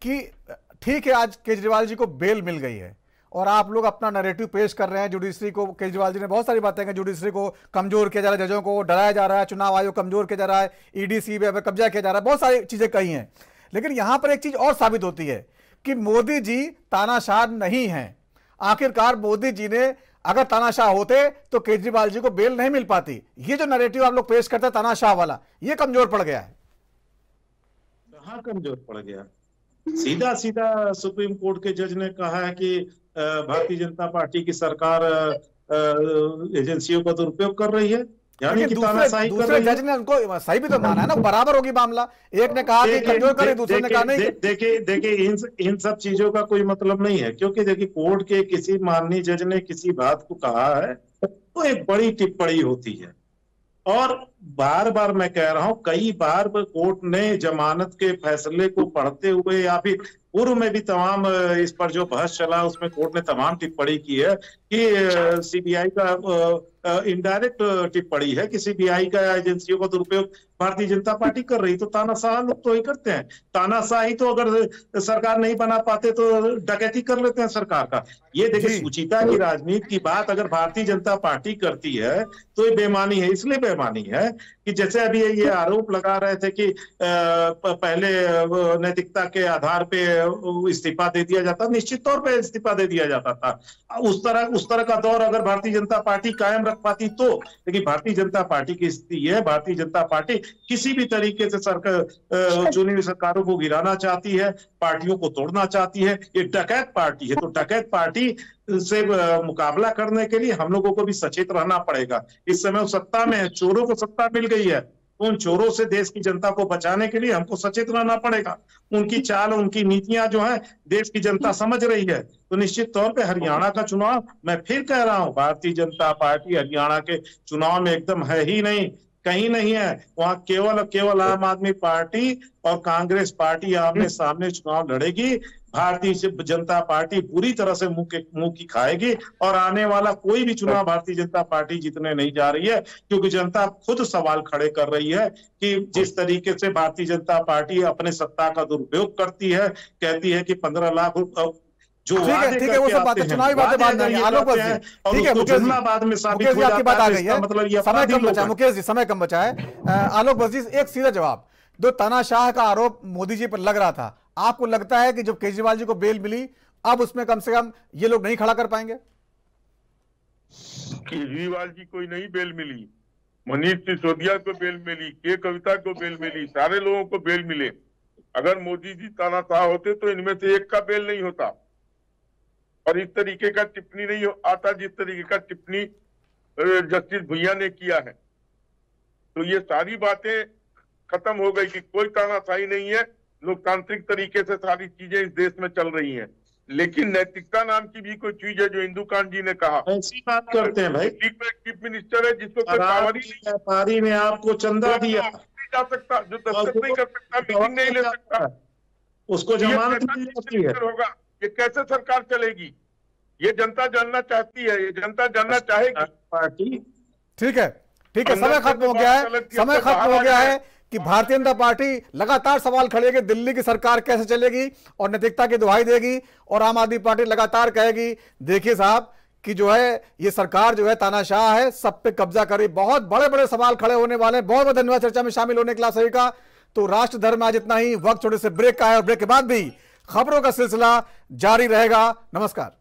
A: कि ठीक है आज केजरीवाल जी को बेल मिल गई है और आप लोग अपना नैरेटिव पेश कर रहे हैं, जुडिशरी को, केजरीवाल जी ने बहुत सारी बातें कही, जुडिशरी को कमजोर किया जा रहा है, जजों को डराया जा रहा है, चुनाव आयोग कमजोर किया जा रहा है, ईडी सीबीआई पर कब्जा किया जा रहा है, बहुत सारी चीजें कही हैं। लेकिन यहां पर एक चीज और साबित होती है कि मोदी जी तानाशाह नहीं है। आखिरकार मोदी जी ने अगर तानाशाह होते तो केजरीवाल जी को बेल नहीं मिल पाती। ये जो नैरेटिव आप लोग पेश करते हैं तानाशाह वाला, ये कमजोर पड़ गया है।
I: कहाँ कमजोर पड़ गया? सीधा सीधा सुप्रीम कोर्ट के जज ने कहा है कि भारतीय जनता पार्टी की सरकार एजेंसियों का दुरुपयोग कर रही है, यानी कि तानाशाही कर रही है।
A: जज ने उनको सही भी तो माना है ना, बराबर होगी मामला। एक ने कहा कि कमजोर करे, दूसरे ने कहा नहीं।
I: देखिए इन सब चीजों का कोई मतलब नहीं है, क्योंकि देखिए कोर्ट के किसी माननीय जज ने किसी बात को कहा है तो एक बड़ी टिप्पणी होती है। और बार बार मैं कह रहा हूं, कई बार कोर्ट ने जमानत के फैसले को पढ़ते हुए या फिर पूर्व में भी तमाम इस पर जो बहस चला उसमें कोर्ट ने तमाम टिप्पणी की है कि सीबीआई का इनडायरेक्ट टिप्पणी है कि सीबीआई का एजेंसियों का दुरुपयोग भारतीय जनता पार्टी कर रही। तो तानाशाह लोग तो ही करते हैं, तानाशाही तो अगर सरकार नहीं बना पाते तो डकैती कर लेते हैं सरकार का। ये देखिए सुचिता की राजनीति की बात अगर भारतीय जनता पार्टी करती है तो ये बेईमानी है। इसलिए बेईमानी है कि जैसे अभी ये आरोप लगा रहे थे कि पहले नैतिकता के आधार पे इस्तीफा दे दिया जाता, निश्चित तौर पे इस्तीफा दे दिया जाता था। उस तरह का दौर अगर भारतीय जनता पार्टी कायम रख पाती तो, लेकिन भारतीय जनता पार्टी की स्थिति है, भारतीय जनता पार्टी किसी भी तरीके से सरकार चुनी हुई सरकारों को गिराना चाहती है, पार्टियों को तोड़ना चाहती है। ये डकैत पार्टी है, तो डकैत पार्टी से मुकाबला करने के लिए हम लोगों को भी सचेत रहना पड़ेगा। इस समय सत्ता में है, चोरों को सत्ता मिल गई है, उन चोरों से देश की जनता को बचाने के लिए हमको सचेत रहना पड़ेगा। उनकी चाल, उनकी नीतियां जो है देश की जनता समझ रही है। तो निश्चित तौर पे हरियाणा का चुनाव, मैं फिर कह रहा हूं, भारतीय जनता पार्टी हरियाणा के चुनाव में एकदम है ही नहीं। कहीं नहीं है। वहां केवल और केवल आम आदमी पार्टी और कांग्रेस पार्टी आमने सामने चुनाव लड़ेगी। भारतीय जनता पार्टी पूरी तरह से मुंह की खाएगी और आने वाला कोई भी चुनाव भारतीय जनता पार्टी जीतने नहीं जा रही है, क्योंकि जनता खुद सवाल खड़े कर रही है कि जिस तरीके से भारतीय जनता पार्टी अपने सत्ता का दुरुपयोग करती है, कहती है कि 15 लाख जो
A: ठीक है वो सब बातें चुनावी बातें बाद में। आलोक बस जी, ठीक है मुकेश जी आपकी बात आ गई है, मतलब ये समय कम बचा है मुकेश जी, समय कम बचा है। आलोक बस जी एक सीधा जवाब दो। तानाशाह का आरोप मोदी जी पर लग रहा था, आपको लगता है कि जब केजरीवाल जी को बेल मिली अब उसमें कम से कम ये लोग नहीं खड़ा कर पाएंगे?
J: केजरीवाल जी को नहीं बेल मिली, मनीष सिसोदिया को बेल मिली, के कविता को बेल मिली, सारे लोगों को बेल मिले। अगर मोदी जी तानाशाह होते तो इनमें से एक का बेल नहीं होता और इस तरीके का टिप्पणी नहीं आता जिस तरीके का टिप्पणी जस्टिस भुइयां ने किया है। तो ये सारी बातें खत्म हो गई कि कोई तानाशाही नहीं है, लोकतांत्रिक तरीके से सारी चीजें इस देश में चल रही हैं। लेकिन नैतिकता नाम की भी कोई चीज है, जो इंदुकान जी ने कहा,
I: ऐसी बात करते हैं भाई।
J: चीफ मिनिस्टर है जिसको कोई पावर ही नहीं,
I: व्यापारी ने आपको चंदा दिया,
J: जा सकता, जो दस्तखत नहीं कर सकता, मीटिंग नहीं ले सकता,
I: उसको जमानत नहीं होती है।
J: होगा ये कैसे सरकार चलेगी? ये जनता जानना चाहती है, ये जनता जानना चाहेगी
I: पार्टी।
A: ठीक है समय खत्म हो गया है, समय खत्म हो गया है कि भारतीय जनता पार्टी लगातार सवाल खड़ेगी दिल्ली की सरकार कैसे चलेगी और नैतिकता की दुहाई देगी, और आम आदमी पार्टी लगातार कहेगी देखिए साहब कि जो है ये सरकार जो है तानाशाह है, सब पे कब्जा करे। बहुत बड़े बड़े सवाल खड़े होने वाले हैं। बहुत बहुत धन्यवाद चर्चा में शामिल होने के लिए सभी का। तो राष्ट्र धर्म में आज इतना ही, वक्त छोटे से ब्रेक का है और ब्रेक के बाद भी खबरों का सिलसिला जारी रहेगा। नमस्कार।